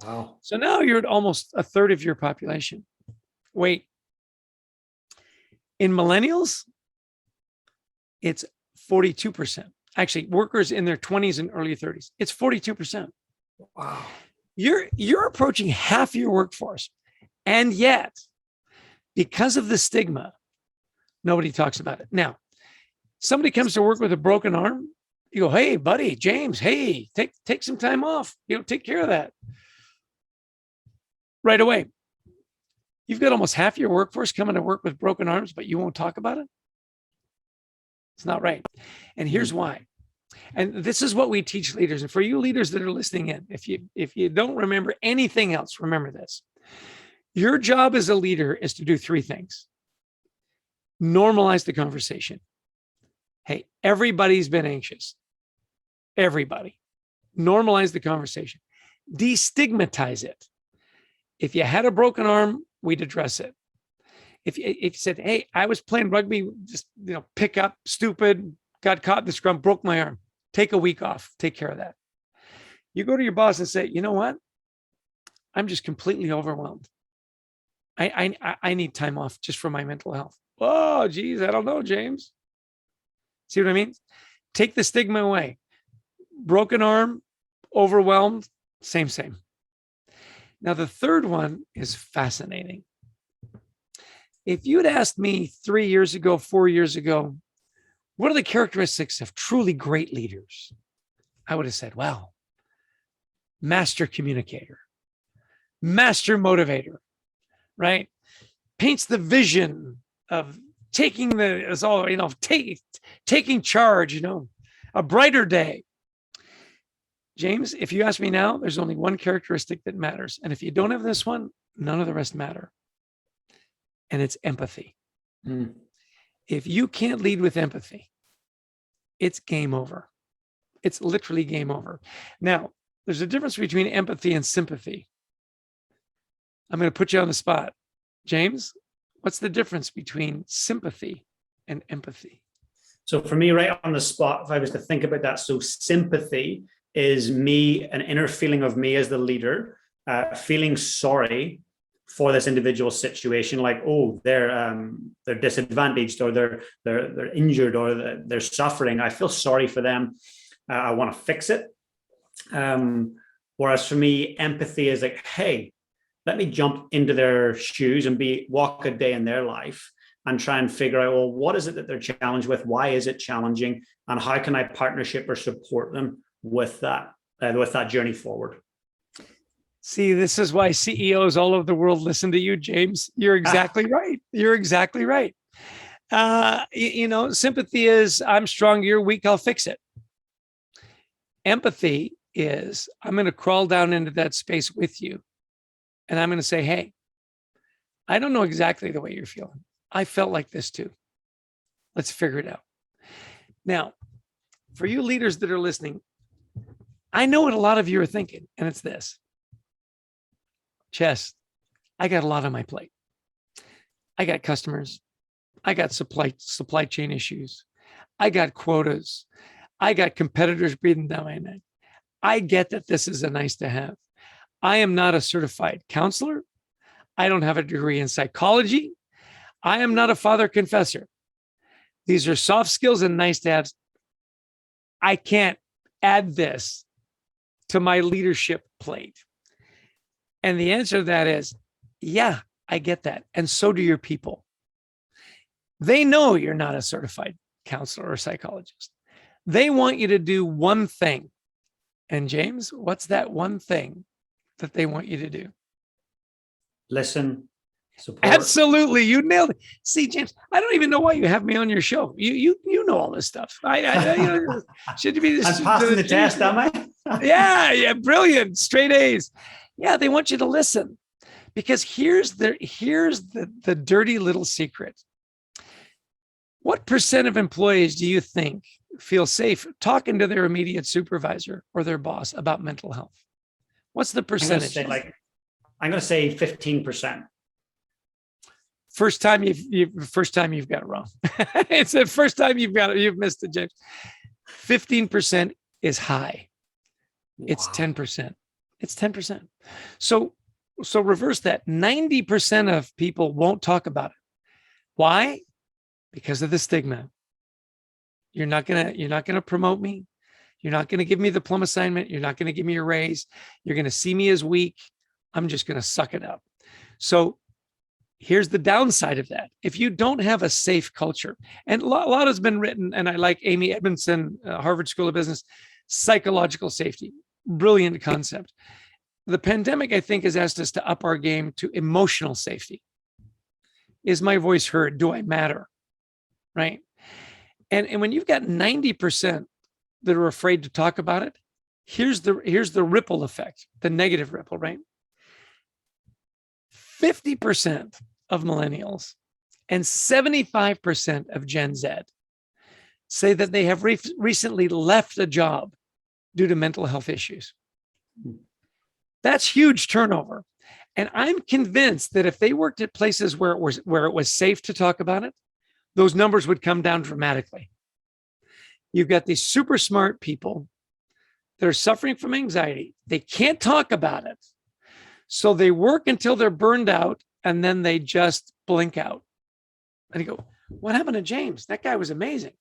Wow. So now you're at almost a third of your population. Wait, in millennials, it's 42%. Actually, workers in their 20s and early 30s, it's 42%. Wow. You're approaching half your workforce. And yet, because of the stigma, nobody talks about it. Now, somebody comes to work with a broken arm, you go, hey, buddy, James, hey, take some time off. Take care of that. Right away. You've got almost half your workforce coming to work with broken arms, but you won't talk about it. It's not right. And here's why. And this is what we teach leaders. And for you leaders that are listening in, if you don't remember anything else, remember this. Your job as a leader is to do 3 things. Normalize the conversation. Hey, everybody's been anxious. Everybody. Normalize the conversation. Destigmatize it. If you had a broken arm, we'd address it. If you said, hey, I was playing rugby, just, pick up, stupid, got caught in the scrum, broke my arm, take a week off, take care of that. You go to your boss and say, you know what? I'm just completely overwhelmed. I need time off just for my mental health. Oh, geez, I don't know, James. See what I mean? Take the stigma away. Broken arm, overwhelmed, same. Now, the third one is fascinating. If you'd asked me 3 years ago, 4 years ago, what are the characteristics of truly great leaders? I would have said, well, master communicator, master motivator, right? Paints the vision of taking taking charge, a brighter day. James, if you ask me now, there's only one characteristic that matters. And if you don't have this one, none of the rest matter. And it's empathy. If you can't lead with empathy, it's game over. It's literally game over. Now, there's a difference between empathy and sympathy. I'm going to put you on the spot. James, what's the difference between sympathy and empathy? So for me, right on the spot, if I was to think about that, so sympathy is me, an inner feeling of me as the leader, feeling sorry for this individual situation, like, oh, they're disadvantaged, or they're injured, or they're suffering. I feel sorry for them. I want to fix it. Whereas for me, empathy is like, hey, let me jump into their shoes and walk a day in their life and try and figure out, well, what is it that they're challenged with? Why is it challenging? And how can I partnership or support them with that journey forward? See, this is why CEOs all over the world listen to you, James. You're exactly right. You're exactly right. Sympathy is, I'm strong, you're weak, I'll fix it. Empathy is, I'm going to crawl down into that space with you. And I'm going to say, hey, I don't know exactly the way you're feeling. I felt like this too. Let's figure it out. Now, for you leaders that are listening, I know what a lot of you are thinking, and it's this. Chess, I got a lot on my plate. I got customers. I got supply chain issues. I got quotas. I got competitors breathing down my neck. I get that this is a nice to have. I am not a certified counselor. I don't have a degree in psychology. I am not a father confessor. These are soft skills and nice to have. I can't add this to my leadership plate. And the answer to that is, yeah, I get that. And so do your people. They know you're not a certified counselor or psychologist. They want you to do one thing. And James, what's that one thing that they want you to do? Listen, support. Absolutely. You nailed it. See, James, I don't even know why you have me on your show. You know all this stuff. Should you be I'm passing the test, am I? Yeah, brilliant. Straight A's. Yeah, they want you to listen, because here's the dirty little secret. What percent of employees do you think feel safe talking to their immediate supervisor or their boss about mental health? What's the percentage? I'm going to say 15%. First time you've got it wrong. It's the first time you've missed it, James. 15% is high. Wow. It's 10%. It's 10%. So reverse that. 90% of people won't talk about it. Why? Because of the stigma. You're not gonna promote me. You're not gonna give me the plum assignment. You're not gonna give me a raise. You're gonna see me as weak. I'm just gonna suck it up. So here's the downside of that. If you don't have a safe culture, and a lot has been written, and I like Amy Edmondson, Harvard School of Business, psychological safety. Brilliant concept. The pandemic, I think, has asked us to up our game to emotional safety. Is my voice heard? Do I matter? Right? And when you've got 90% that are afraid to talk about it, here's the ripple effect, the negative ripple, right? 50% of millennials and 75% of Gen Z say that they have recently left a job due to mental health issues. That's huge turnover. And I'm convinced that if they worked at places where it was safe to talk about it, those numbers would come down dramatically. You've got these super smart people that are suffering from anxiety. They can't talk about it. So they work until they're burned out, and then they just blink out. And you go, what happened to James? That guy was amazing.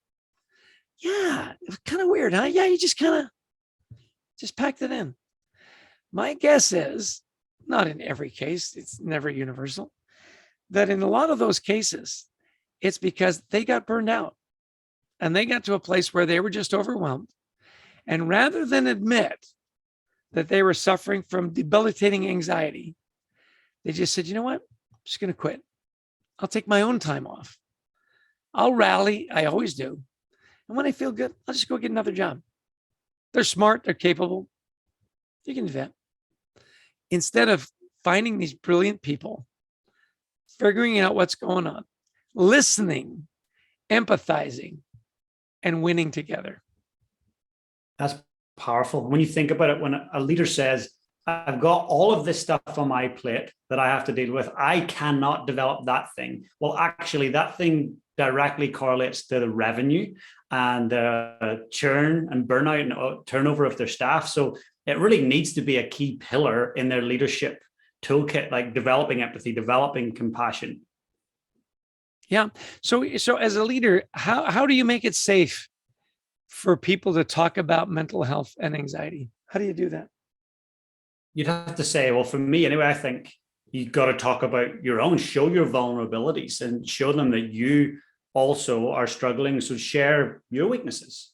Yeah, it was kind of weird, huh? Yeah, he just kind of just packed it in. My guess is, not in every case, it's never universal, that in a lot of those cases, it's because they got burned out and they got to a place where they were just overwhelmed. And rather than admit that they were suffering from debilitating anxiety, they just said, you know what? I'm just going to quit. I'll take my own time off. I'll rally. I always do. And when I feel good, I'll just go get another job. They're smart. They're capable. You can do that. Instead of finding these brilliant people, figuring out what's going on, listening, empathizing, and winning together. That's powerful. When you think about it, when a leader says, I've got all of this stuff on my plate that I have to deal with, I cannot develop that thing. Well, actually, that thing directly correlates to the revenue and churn and burnout and turnover of their staff. So it really needs to be a key pillar in their leadership toolkit, like developing empathy, developing compassion. Yeah. So as a leader, how do you make it safe for people to talk about mental health and anxiety? How do you do that? You'd have to say, well, for me anyway, I think you've got to talk about your own, show your vulnerabilities and show them that you also are struggling. So share your weaknesses.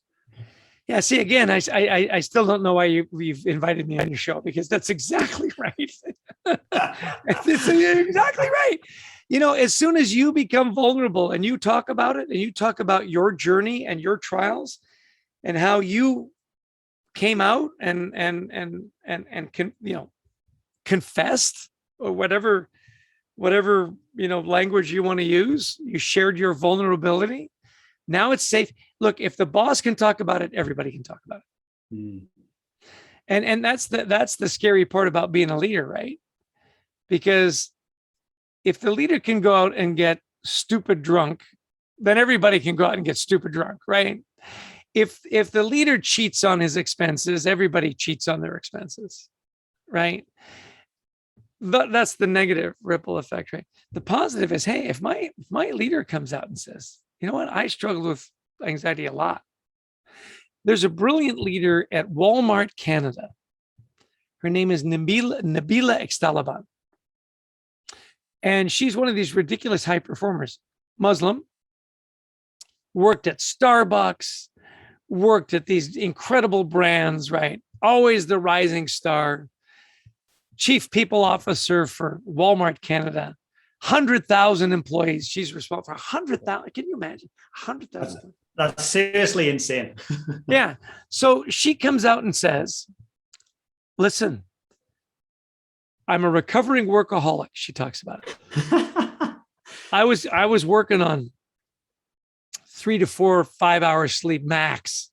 Yeah. See, again, I still don't know why you've invited me on your show, because that's exactly right. It's exactly right. You know, as soon as you become vulnerable and you talk about it and you talk about your journey and your trials and how you came out and confessed, or whatever language you want to use, you shared your vulnerability. Now it's safe. Look, if the boss can talk about it, everybody can talk about it. Mm. And that's the scary part about being a leader, right? Because if the leader can go out and get stupid drunk, then everybody can go out and get stupid drunk, right? If the leader cheats on his expenses, everybody cheats on their expenses, right? That's the negative ripple effect, right? The positive is, hey, if my leader comes out and says, you know what, I struggle with anxiety a lot. There's a brilliant leader at Walmart Canada. Her name is Nabila Extalaban. And she's one of these ridiculous high performers. Muslim, worked at Starbucks, worked at these incredible brands, right? Always the rising star. Chief people officer for Walmart Canada. 100,000 employees. She's responsible for 100,000. Can you imagine? 100,000. That's seriously insane. Yeah. So she comes out and says, listen, I'm a recovering workaholic. She talks about it. I was working on 3 to 4 or 5 hours sleep max.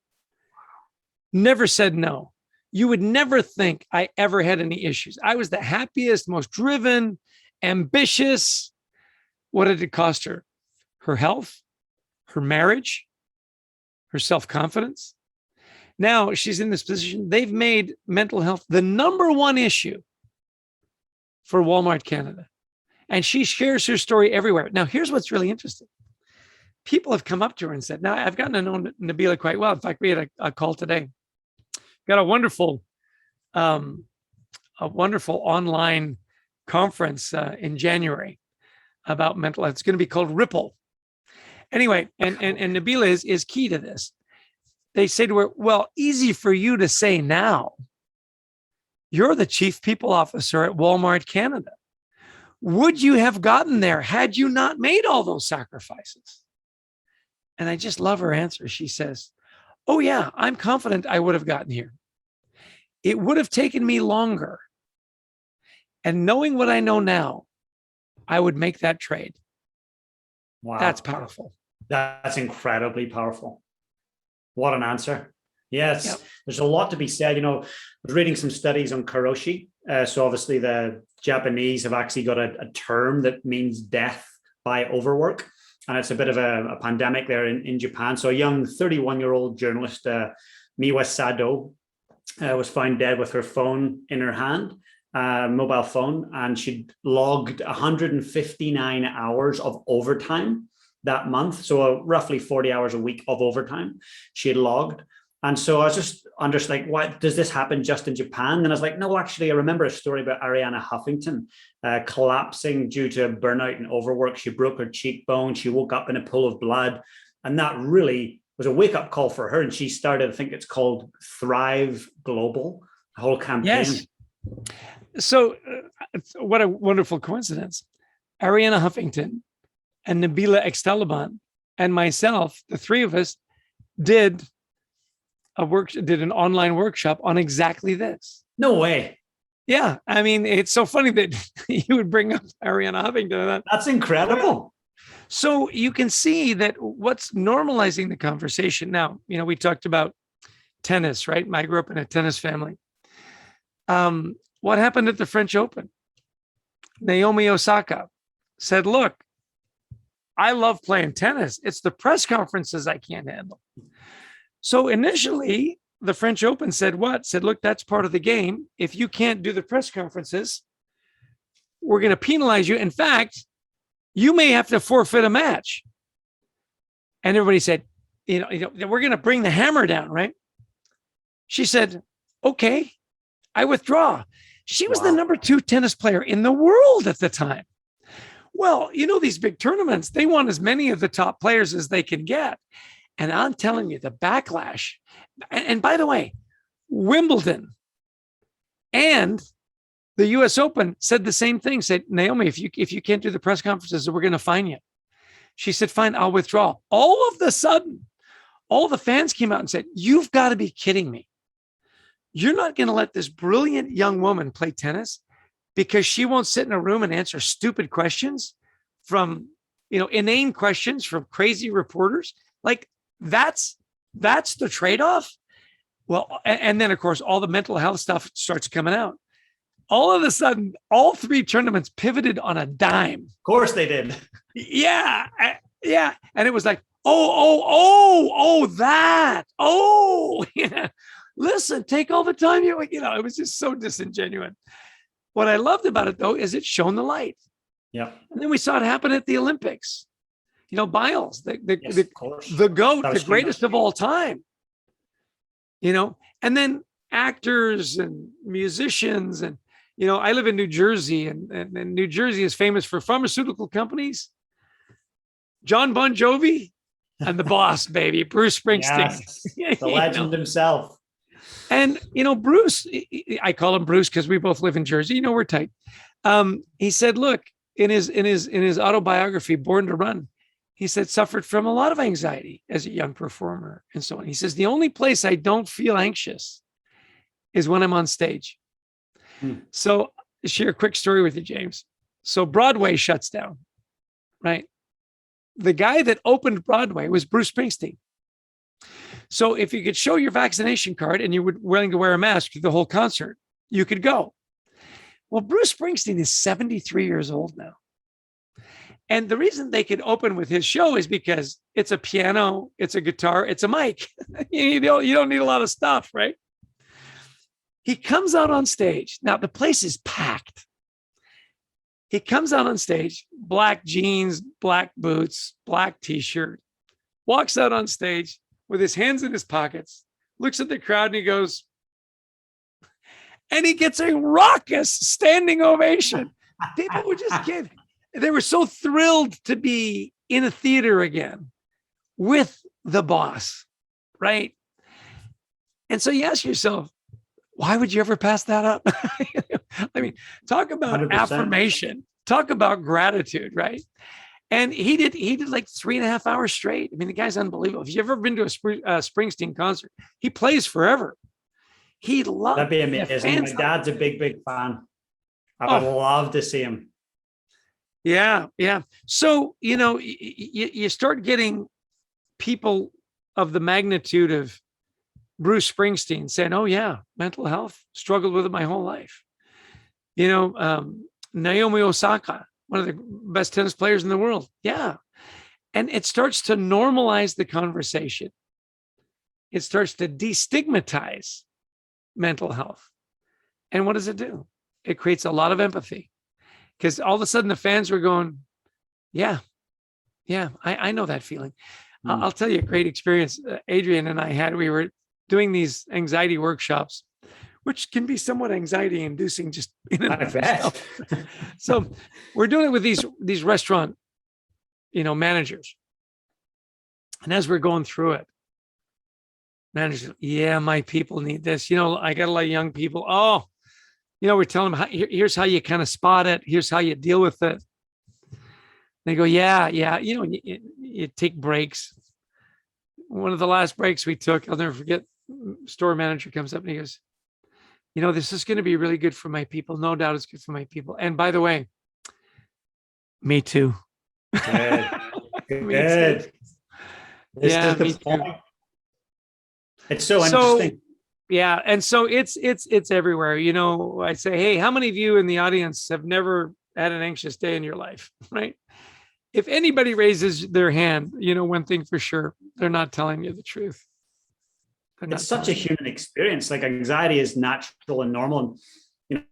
Never said no. You would never think I ever had any issues. I was the happiest, most driven, ambitious. What did it cost her? Her health, her marriage, her self-confidence. Now she's in this position. They've made mental health the number one issue for Walmart Canada. And she shares her story everywhere. Now, here's what's really interesting. People have come up to her and said, now I've gotten to know Nabila quite well. In fact, we had a call today. Got a wonderful online conference in January about mental health. It's going to be called Ripple. Anyway, and Nabila is key to this. They say to her, well, easy for you to say now. You're the chief people officer at Walmart Canada. Would you have gotten there had you not made all those sacrifices? And I just love her answer. She says, oh yeah, I'm confident I would have gotten here. It would have taken me longer. And knowing what I know now, I would make that trade. Wow. That's powerful. That's incredibly powerful. What an answer. Yes, there's a lot to be said. I was reading some studies on karoshi. So obviously the Japanese have actually got a term that means death by overwork. And it's a bit of a pandemic there in Japan. So a young 31-year-old journalist, Miwa Sado, was found dead with her phone in her hand, mobile phone, and she'd logged 159 hours of overtime that month. So roughly 40 hours a week of overtime she had logged. And so I was just like, why does this happen just in Japan? And I was like, no, actually, I remember a story about Arianna Huffington collapsing due to burnout and overwork. She broke her cheekbone. She woke up in a pool of blood. And that really was a wake-up call for her. And she started, I think it's called Thrive Global, a whole campaign. Yes. So what a wonderful coincidence. Arianna Huffington and Nabila Extalaban and myself, the three of us, did an online workshop on exactly this. No way. Yeah. I mean, it's so funny that you would bring up Arianna Huffington. That's incredible. So you can see that what's normalizing the conversation now, we talked about tennis, right? I grew up in a tennis family. What happened at the French Open? Naomi Osaka said, look, I love playing tennis. It's the press conferences I can't handle. So initially, the French Open said what? Said, look, that's part of the game. If you can't do the press conferences, we're going to penalize you. In fact, you may have to forfeit a match. And everybody said, we're going to bring the hammer down, right? She said, okay, I withdraw. She was the number 2 tennis player in the world at the time. Well, these big tournaments, they want as many of the top players as they can get. And I'm telling you, the backlash. And by the way, Wimbledon and the US Open said the same thing, said, Naomi, if you can't do the press conferences, we're going to fine you. She said, fine, I'll withdraw. All of the sudden, all the fans came out and said, you've got to be kidding me. You're not going to let this brilliant young woman play tennis because she won't sit in a room and answer stupid questions from, inane questions from crazy reporters. Like that's the trade-off. Well, and then of course, all the mental health stuff starts coming out. All of a sudden, all 3 tournaments pivoted on a dime. Of course they did. Yeah. And it was like, that. Yeah. Listen, take all the time it was just so disingenuous. What I loved about it though, is it shone the light. Yeah. And then we saw it happen at the Olympics. Biles, the GOAT, the greatest of all time. And then actors and musicians and, I live in New Jersey and New Jersey is famous for pharmaceutical companies. John Bon Jovi and the boss, baby, Bruce Springsteen. Yes, the legend himself. And, Bruce, I call him Bruce because we both live in Jersey. We're tight. He said, look, in his autobiography, Born to Run, he said, suffered from a lot of anxiety as a young performer and so on. He says, the only place I don't feel anxious is when I'm on stage. So share a quick story with you, James. So Broadway shuts down, right? The guy that opened Broadway was Bruce Springsteen. So if you could show your vaccination card and you were willing to wear a mask through the whole concert, you could go. Well, Bruce Springsteen is 73 years old now. And the reason they could open with his show is because it's a piano, it's a guitar, it's a mic. you don't need a lot of stuff, right? He comes out on stage. Now, the place is packed. He comes out on stage, black jeans, black boots, black t-shirt, walks out on stage with his hands in his pockets, looks at the crowd and he goes, and he gets a raucous standing ovation. People were just kidding. They were so thrilled to be in a theater again with the boss, right? And so you ask yourself, why would you ever pass that up? I mean, talk about 100%. Affirmation, talk about gratitude, right? And he did like 3.5 hours straight. I mean, the guy's unbelievable. If you've ever been to a Springsteen concert, he plays forever. He loves. That'd be amazing. My dad's a big fan. I would love to see him. Yeah. So, you start getting people of the magnitude of Bruce Springsteen saying, oh yeah, mental health, struggled with it my whole life. Naomi Osaka, one of the best tennis players in the world. Yeah. And it starts to normalize the conversation. It starts to destigmatize mental health. And what does it do? It creates a lot of empathy, because all of a sudden the fans were going, yeah, I know that feeling. I'll tell you a great experience Adrian and I had. We were doing these anxiety workshops, which can be somewhat anxiety inducing just in and of itself. So we're doing it with these restaurant, managers. And as we're going through it, managers, yeah, my people need this. I got a lot of young people. Oh, we're telling them, here's how you kind of spot it. Here's how you deal with it. They go, yeah. You take breaks. One of the last breaks we took, I'll never forget, store manager comes up and he goes, this is going to be really good for my people. No doubt it's good for my people. And by the way, me too. Good. Good. Yeah, me too. It's so interesting. Yeah. And so it's everywhere. I say, hey, how many of you in the audience have never had an anxious day in your life? Right. If anybody raises their hand, one thing for sure, they're not telling you the truth. It's such a human experience. Like, anxiety is natural and normal. And,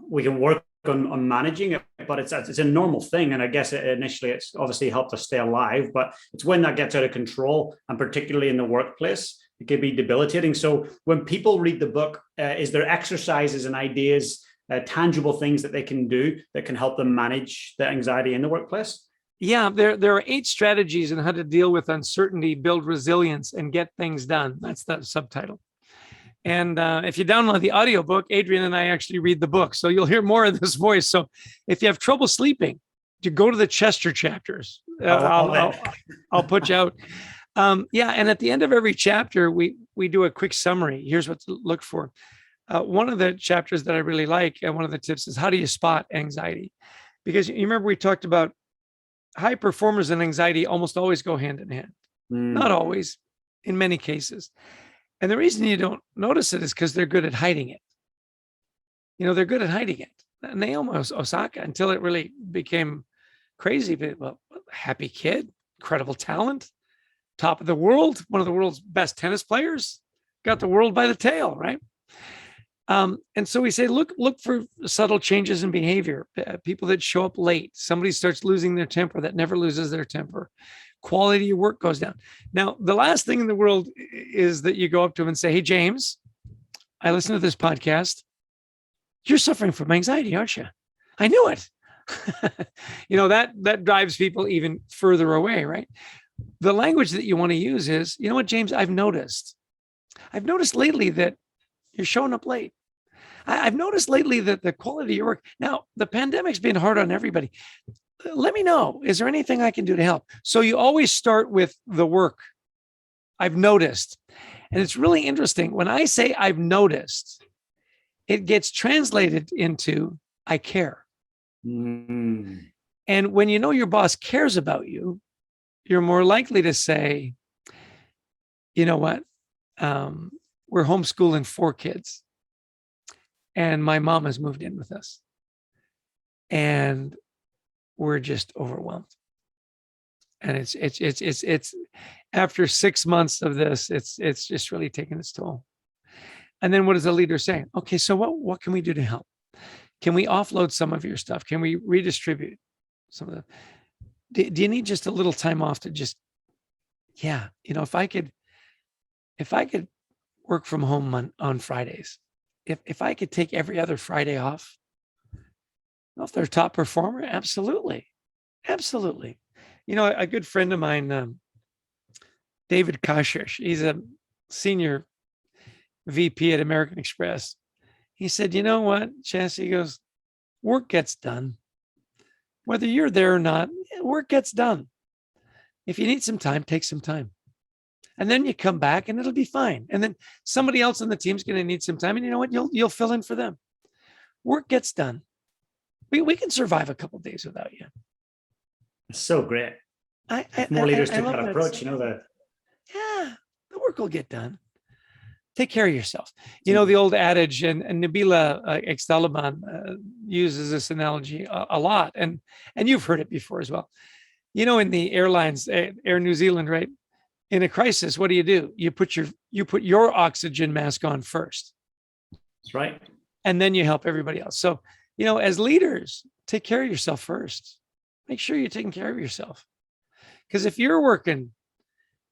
we can work on managing it, but it's a normal thing. And I guess initially it's obviously helped us stay alive, but it's when that gets out of control, and particularly in the workplace, it can be debilitating. So when people read the book, is there exercises and ideas, tangible things that they can do that can help them manage the anxiety in the workplace? Yeah, there are 8 strategies on how to deal with uncertainty, build resilience, and get things done. That's the subtitle. And if you download the audiobook, Adrian and I actually read the book, so you'll hear more of this voice. So if you have trouble sleeping, you go to the Chester chapters. I'll put you out. And at the end of every chapter, we do a quick summary. Here's what to look for. One of the chapters that I really like, and one of the tips, is how do you spot anxiety? Because you remember we talked about high performers and anxiety almost always go hand in hand. Not always, in many cases. And the reason you don't notice it is because they're good at hiding it. They're good at hiding it. Naomi Osaka, until it really became crazy, but happy kid, incredible talent, top of the world, one of the world's best tennis players, got the world by the tail, right? And so we say, look for subtle changes in behavior. People that show up late, somebody starts losing their temper that never loses their temper. Quality of work goes down. Now, the last thing in the world is that you go up to them and say, hey, James, I listened to this podcast. You're suffering from anxiety, aren't you? I knew it. That drives people even further away, right? The language that you want to use is, you know what, James, I've noticed lately that you're showing up late. I've noticed lately that the quality of your work. Now, the pandemic's been hard on everybody. Let me know. Is there anything I can do to help? So you always start with the work. I've noticed. And it's really interesting. When I say I've noticed, it gets translated into I care. And when you know your boss cares about you, you're more likely to say, you know what? We're homeschooling 4 kids. And my mom has moved in with us. And we're just overwhelmed. And it's after 6 months of this, it's just really taken its toll. And then what is the leader saying? Okay, so what can we do to help? Can we offload some of your stuff? Can we redistribute some of the, do you need just a little time off to just, if I could work from home on Fridays, if I could take every other Friday off, if they're a top performer, absolutely. Absolutely. A good friend of mine, David Kashish, he's a senior VP at American Express. He said, you know what, Chance, he goes, work gets done. Whether you're there or not, work gets done. If you need some time, take some time. And then you come back and it'll be fine. And then somebody else on the team's going to need some time. And you know what? You'll fill in for them. Work gets done. We can survive a couple of days without you. It's so great. More leaders took that approach, the work will get done. take care of yourself. You know, the old adage, and Nabila Ex-Taliban uses this analogy a lot, and you've heard it before as well. You know, in the airlines, Air New Zealand, right? In a crisis, what do? You put your oxygen mask on first. That's right. And then you help everybody else. So, you know, as leaders, take care of yourself first. Make sure you're taking care of yourself. Because if you're working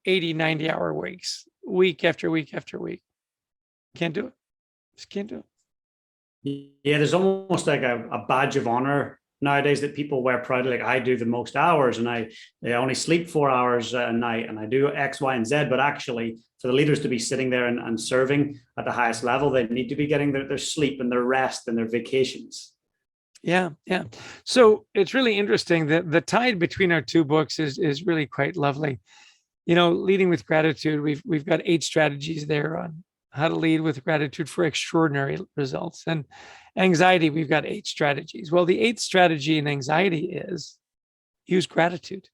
80, 90-hour weeks, week after week after week, can't do it. Just can't do it. Yeah, there's almost like a badge of honor nowadays that people wear proudly. Like, I do the most hours, and I only sleep 4 hours a night, and I do X, Y, and Z. But actually, for the leaders to be sitting there and serving at the highest level, they need to be getting their sleep and their rest and their vacations. Yeah. So it's really interesting that the tide between our two books is really quite lovely. You know, leading with gratitude, we've got 8 strategies there on how to lead with gratitude for extraordinary results. And anxiety, we've got 8 strategies. Well, the 8th strategy in anxiety is use gratitude.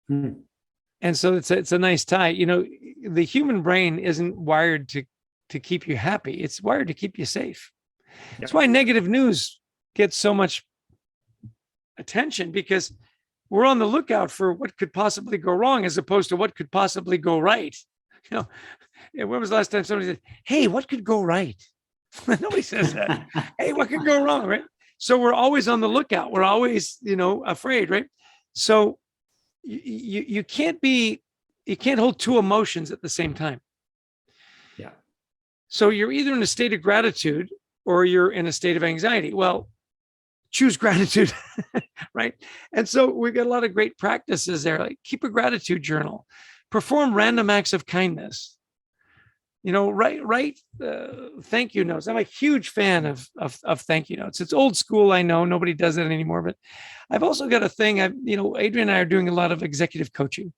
And so it's a nice tie. You know, the human brain isn't wired to keep you happy. It's wired to keep you safe. Yep. That's why negative news gets so much attention, because we're on the lookout for what could possibly go wrong as opposed to what could possibly go right. You know, when was the last time somebody said, hey, what could go right? Nobody says that. Hey, what could go wrong, right? So we're always on the lookout. We're always, you know, afraid, right? So you can't hold 2 emotions at the same time. Yeah. So you're either in a state of gratitude or you're in a state of anxiety. Well, choose gratitude, right? And so we've got a lot of great practices there. Like, keep a gratitude journal, perform random acts of kindness. You know, write thank you notes. I'm a huge fan of thank you notes. It's old school, I know, nobody does it anymore, but I've also got a thing. Adrian and I are doing a lot of executive coaching,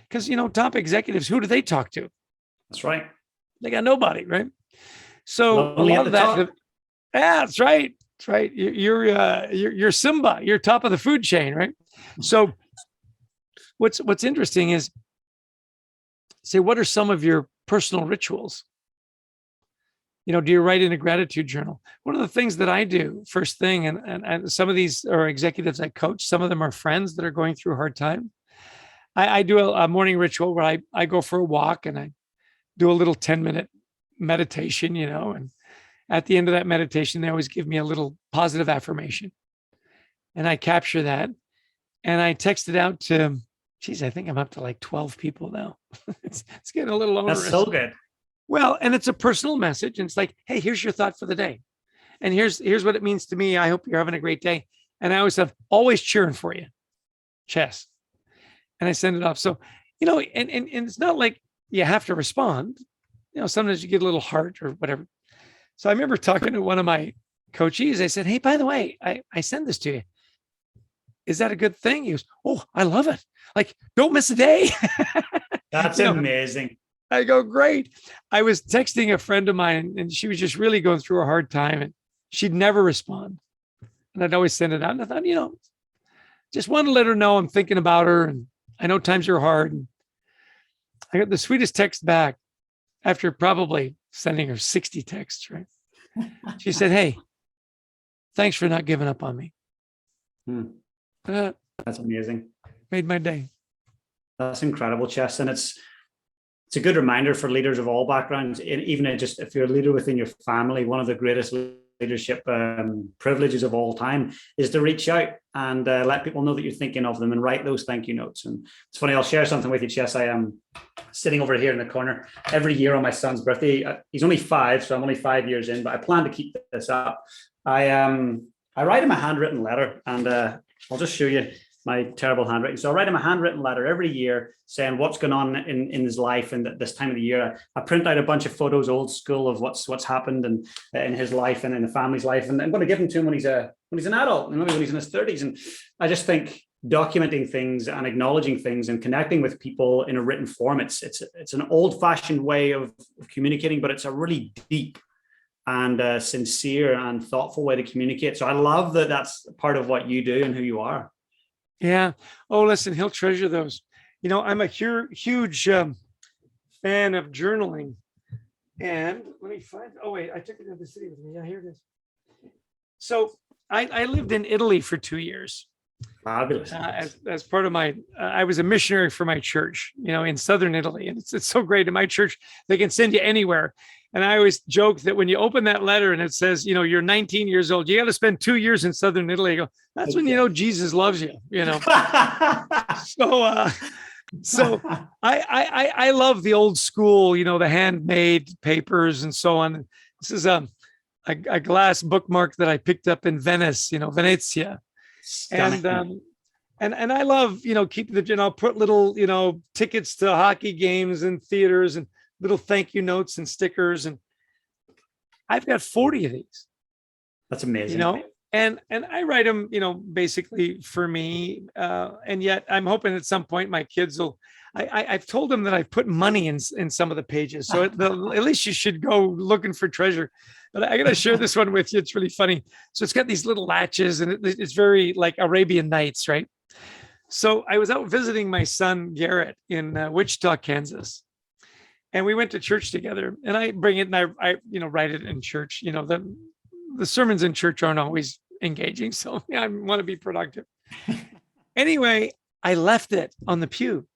because, you know, top executives, who do they talk to? That's right. They got nobody, right? So Lonely a lot of that. top. Yeah, that's right. That's right. You're Simba. You're top of the food chain, right? So what's interesting is, say, what are some of your personal rituals? You know, do you write in a gratitude journal? One of the things that I do first thing, and some of these are executives I coach, some of them are friends that are going through a hard time. I do a morning ritual where I go for a walk and I do a little 10-minute meditation, you know, and at the end of that meditation, they always give me a little positive affirmation. And I capture that and I text it out to, geez, I think I'm up to like 12 people now. it's getting a little onerous. That's so good. Well, and it's a personal message. And it's like, hey, here's your thought for the day. And here's what it means to me. I hope you're having a great day. And I always have, always cheering for you, Chess. And I send it off. So, you know, and it's not like you have to respond. You know, sometimes you get a little heart or whatever. So I remember talking to one of my coachees. I said, hey, by the way, I send this to you. Is that a good thing? He goes, oh, I love it. Like, don't miss a day. That's amazing. I go, great. I was texting a friend of mine and she was just really going through a hard time and she'd never respond. And I'd always send it out. And I thought, you know, just want to let her know I'm thinking about her. And I know times are hard. And I got the sweetest text back after probably sending her 60 texts, right? She said, hey, thanks for not giving up on me. That's amazing. Made my day. That's incredible, Chess. And it's a good reminder for leaders of all backgrounds, even if you're a leader within your family, one of the greatest leadership privileges of all time is to reach out and let people know that you're thinking of them and write those thank you notes. And it's funny, I'll share something with you, Chess. I am sitting over here in the corner every year on my son's birthday. He's only 5, so I'm only 5 years in, but I plan to keep this up. I write him a handwritten letter, and I'll just show you my terrible handwriting. So I write him a handwritten letter every year saying what's going on in his life and this time of the year. I print out a bunch of photos, old school, of what's happened and in his life and in the family's life. And I'm going to give them to him when he's an adult, and maybe when he's in his 30s. And I just think documenting things and acknowledging things and connecting with people in a written form, it's an old-fashioned way of communicating, but it's a really deep and sincere and thoughtful way to communicate. So I love that that's part of what you do and who you are. Yeah. Oh, listen, he'll treasure those. You know, I'm a huge fan of journaling. And let me find, oh wait, I took it to the city with me. Yeah, here it is. So I lived in Italy for 2 years. Fabulous. As part of my, I was a missionary for my church, in Southern Italy. And it's so great. In my church, they can send you anywhere. And I always joke that when you open that letter and it says, you're 19 years old, you got to spend 2 years in Southern Italy. I go, that's when you know Jesus loves you, So I love the old school, the handmade papers and so on. This is a glass bookmark that I picked up in Venice, Venezia. Stunning. And I love, keep I'll put little, tickets to hockey games and theaters and little thank you notes and stickers. And I've got 40 of these. That's amazing. And I write them, basically for me. And yet I'm hoping at some point my kids will, I've told them that I put money in some of the pages. So at least you should go looking for treasure. But I got to share this one with you. It's really funny. So it's got these little latches and it's very like Arabian Nights, right? So I was out visiting my son, Garrett, in Wichita, Kansas. And we went to church together and I bring it and I write it in church. The sermons in church aren't always engaging. So I want to be productive. Anyway, I left it on the pew.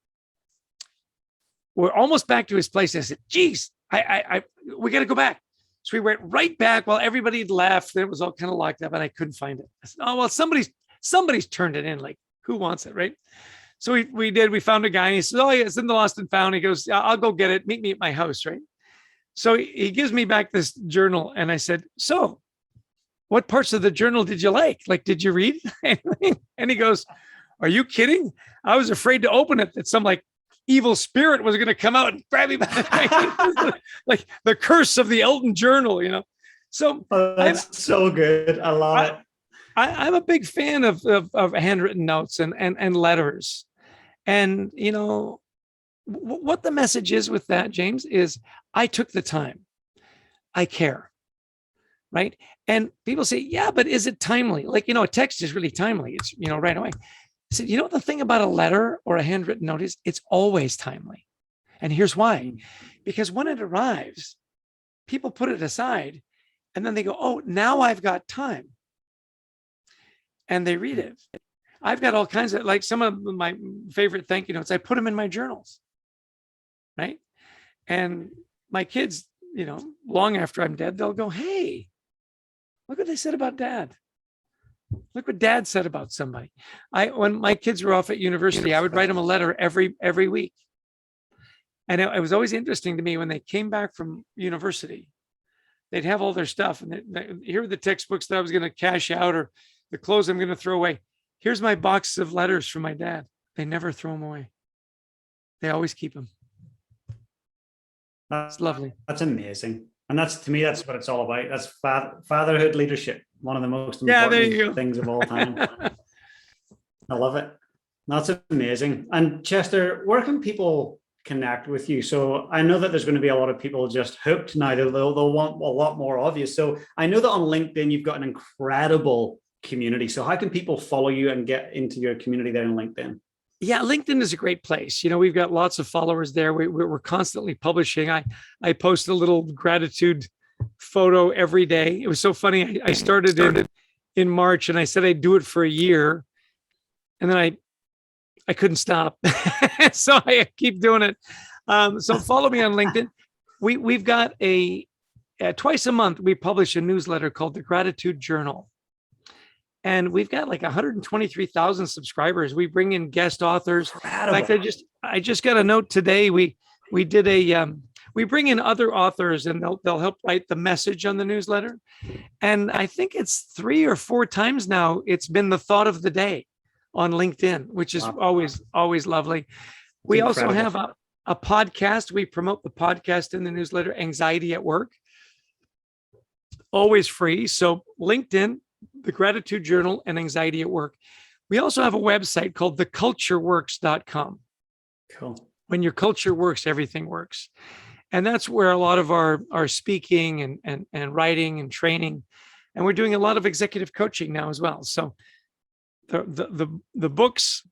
We're almost back to his place. I said, geez, we got to go back. So we went right back while everybody had left. It was all kind of locked up and I couldn't find it. I said, oh, well, somebody's turned it in. Like, who wants it, right? So we did. We found a guy and he says, oh, yeah, it's in the lost and found. He goes, I'll go get it. Meet me at my house, right? So he gives me back this journal. And I said, so what parts of the journal did you like? Like, did you read? And he goes, are you kidding? I was afraid to open it, that some evil spirit was going to come out and grab me by like the curse of the Elton journal, So that's so good. I love it. I'm a big fan of handwritten notes and letters. And, what the message is with that, James, is I took the time. I care. Right. And people say, yeah, but is it timely? Like, a text is really timely. It's, right away. I said, the thing about a letter or a handwritten note is it's always timely. And here's why. Because when it arrives, people put it aside and then they go, oh, now I've got time. And they read it. I've got all kinds of, some of my favorite thank you notes, I put them in my journals. Right. And my kids, long after I'm dead, they'll go, hey, look what they said about dad. Look what dad said about somebody. When my kids were off at university, I would write them a letter every week. And it was always interesting to me when they came back from university, they'd have all their stuff and here are the textbooks that I was going to cash out or the clothes I'm going to throw away. Here's my box of letters from my dad. They never throw them away. They always keep them. It's lovely. That's amazing. And to me, that's what it's all about. That's fatherhood leadership. One of the most important things of all time. I love it. That's amazing. And Chester, where can people connect with you? So I know that there's going to be a lot of people just hooked now. They'll want a lot more of you. So I know that on LinkedIn, you've got an incredible community. So how can people follow you and get into your community there in LinkedIn? Yeah, LinkedIn is a great place. We've got lots of followers there. We're constantly publishing. I post a little gratitude photo every day. It was so funny. I started in March and I said I'd do it for a year. And then I couldn't stop. So I keep doing it. So follow me on LinkedIn. We've got twice a month, we publish a newsletter called the Gratitude Journal. And we've got 123,000 subscribers. We bring in guest authors. Incredible. In fact, I just got a note today. We did we bring in other authors and they'll help write the message on the newsletter. And I think it's 3 or 4 times now it's been the thought of the day on LinkedIn, which is always lovely. We also have a podcast. We promote the podcast in the newsletter, Anxiety at Work. Always free. So LinkedIn, the Gratitude Journal, and Anxiety at Work. We also have a website called thecultureworks.com. Cool. When your culture works, everything works. And that's where a lot of our speaking and writing and training, and we're doing a lot of executive coaching now as well. So the books,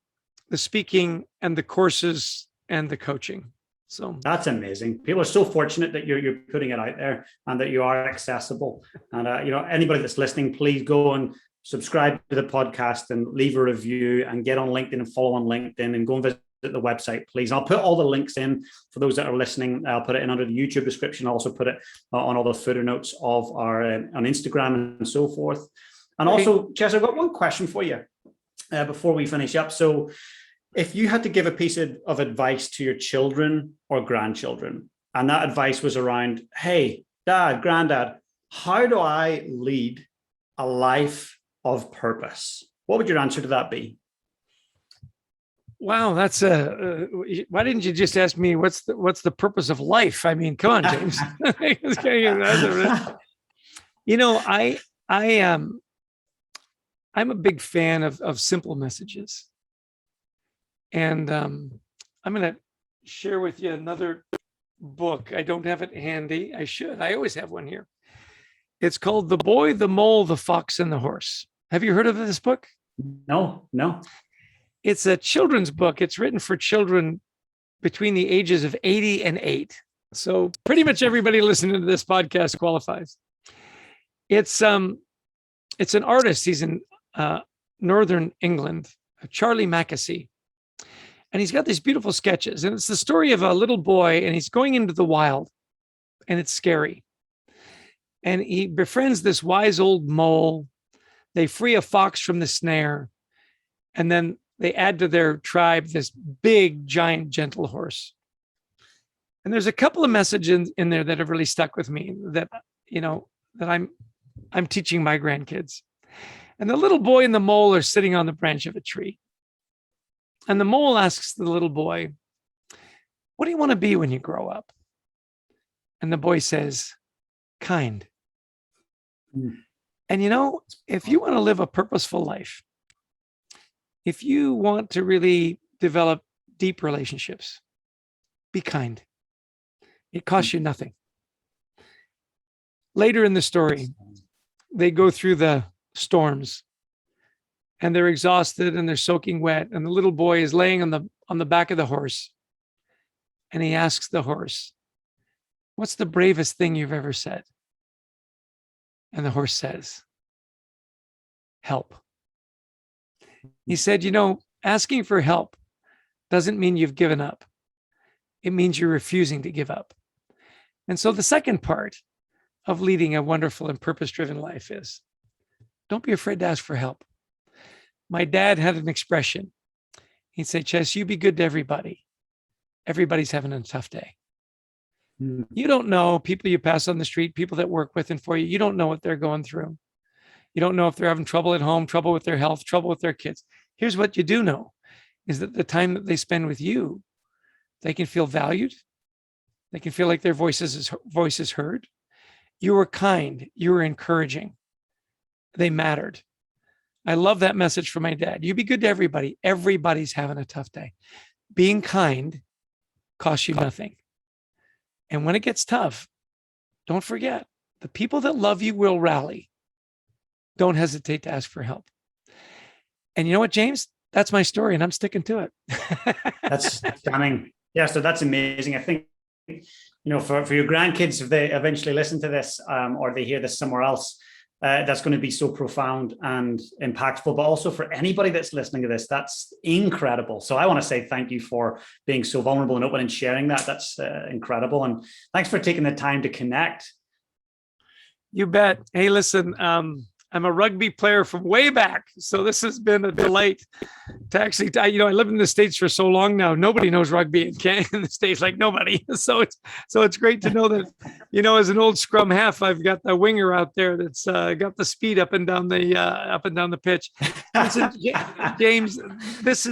the speaking, and the courses and the coaching. So that's amazing. People are so fortunate that you're putting it out there and that you are accessible. And anybody that's listening, please go and subscribe to the podcast and leave a review and get on LinkedIn and follow on LinkedIn and go and visit the website, please. I'll put all the links in for those that are listening. I'll put it in under the YouTube description. I'll also put it on all the footer notes of our on Instagram and so forth. And also, Chester, I've got one question for you before we finish up. So if you had to give a piece of advice to your children or grandchildren, and that advice was around, hey, dad, granddad, how do I lead a life of purpose? What would your answer to that be? Wow, that's why didn't you just ask me what's the purpose of life? I mean, come on, James. I'm a big fan of simple messages. And I'm going to share with you another book. I don't have it handy. I should. I always have one here. It's called The Boy, the Mole, the Fox, and the Horse. Have you heard of this book? No. It's a children's book. It's written for children between the ages of 80 and 8. So pretty much everybody listening to this podcast qualifies. It's an artist. He's in Northern England, Charlie Mackesy. And he's got these beautiful sketches. And it's the story of a little boy, and he's going into the wild, and it's scary. And he befriends this wise old mole. They free a fox from the snare. And then they add to their tribe this big, giant, gentle horse. And there's a couple of messages in there that have really stuck with me that I'm teaching my grandkids. And the little boy and the mole are sitting on the branch of a tree. And the mole asks the little boy, what do you want to be when you grow up? And the boy says, kind. And if you want to live a purposeful life, if you want to really develop deep relationships, be kind. It costs you nothing. Later in the story, they go through the storms and they're exhausted and they're soaking wet. And the little boy is laying on the back of the horse. And he asks the horse, what's the bravest thing you've ever said? And the horse says, help. He said, asking for help doesn't mean you've given up. It means you're refusing to give up. And so the second part of leading a wonderful and purpose-driven life is don't be afraid to ask for help. My dad had an expression. He'd say, Chess, you be good to everybody. Everybody's having a tough day. You don't know people you pass on the street, people that work with and for you. You don't know what they're going through. You don't know if they're having trouble at home, trouble with their health, trouble with their kids. Here's what you do know is that the time that they spend with you, they can feel valued. They can feel like their voice is heard. You were kind. You were encouraging. They mattered. I love that message from my dad. You be good to everybody. Everybody's having a tough day. Being kind costs you nothing. And when it gets tough, don't forget, the people that love you will rally. Don't hesitate to ask for help. And you know what, James? That's my story, and I'm sticking to it. That's stunning. Yeah, so that's amazing. I think, for your grandkids, if they eventually listen to this or they hear this somewhere else, that's going to be so profound and impactful. But also for anybody that's listening to this, that's incredible. So I want to say thank you for being so vulnerable and open and sharing that. That's incredible. And thanks for taking the time to connect. You bet. Hey, listen, I'm a rugby player from way back. So this has been a delight to actually, I live in the States for so long now. Nobody knows rugby in the States, like nobody. So it's great to know that, as an old scrum half, I've got the winger out there that's got the speed up and down the pitch. Listen, James, this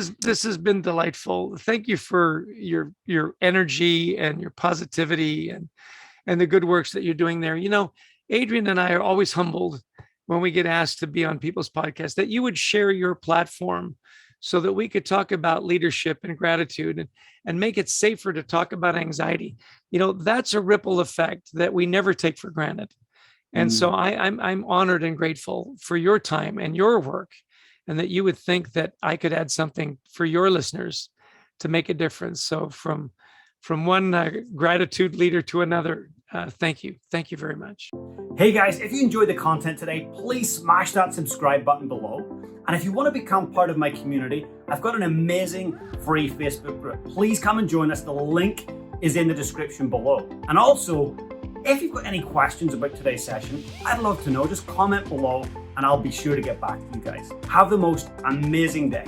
has been delightful. Thank you for your energy and your positivity and the good works that you're doing there. Adrian and I are always humbled when we get asked to be on people's podcasts, that you would share your platform so that we could talk about leadership and gratitude and make it safer to talk about anxiety. That's a ripple effect that we never take for granted. And so I'm honored and grateful for your time and your work, and that you would think that I could add something for your listeners to make a difference. So from from one gratitude leader to another. Thank you. Thank you very much. Hey guys, if you enjoyed the content today, please smash that subscribe button below. And if you want to become part of my community, I've got an amazing free Facebook group. Please come and join us. The link is in the description below. And also, if you've got any questions about today's session, I'd love to know. Just comment below and I'll be sure to get back to you guys. Have the most amazing day.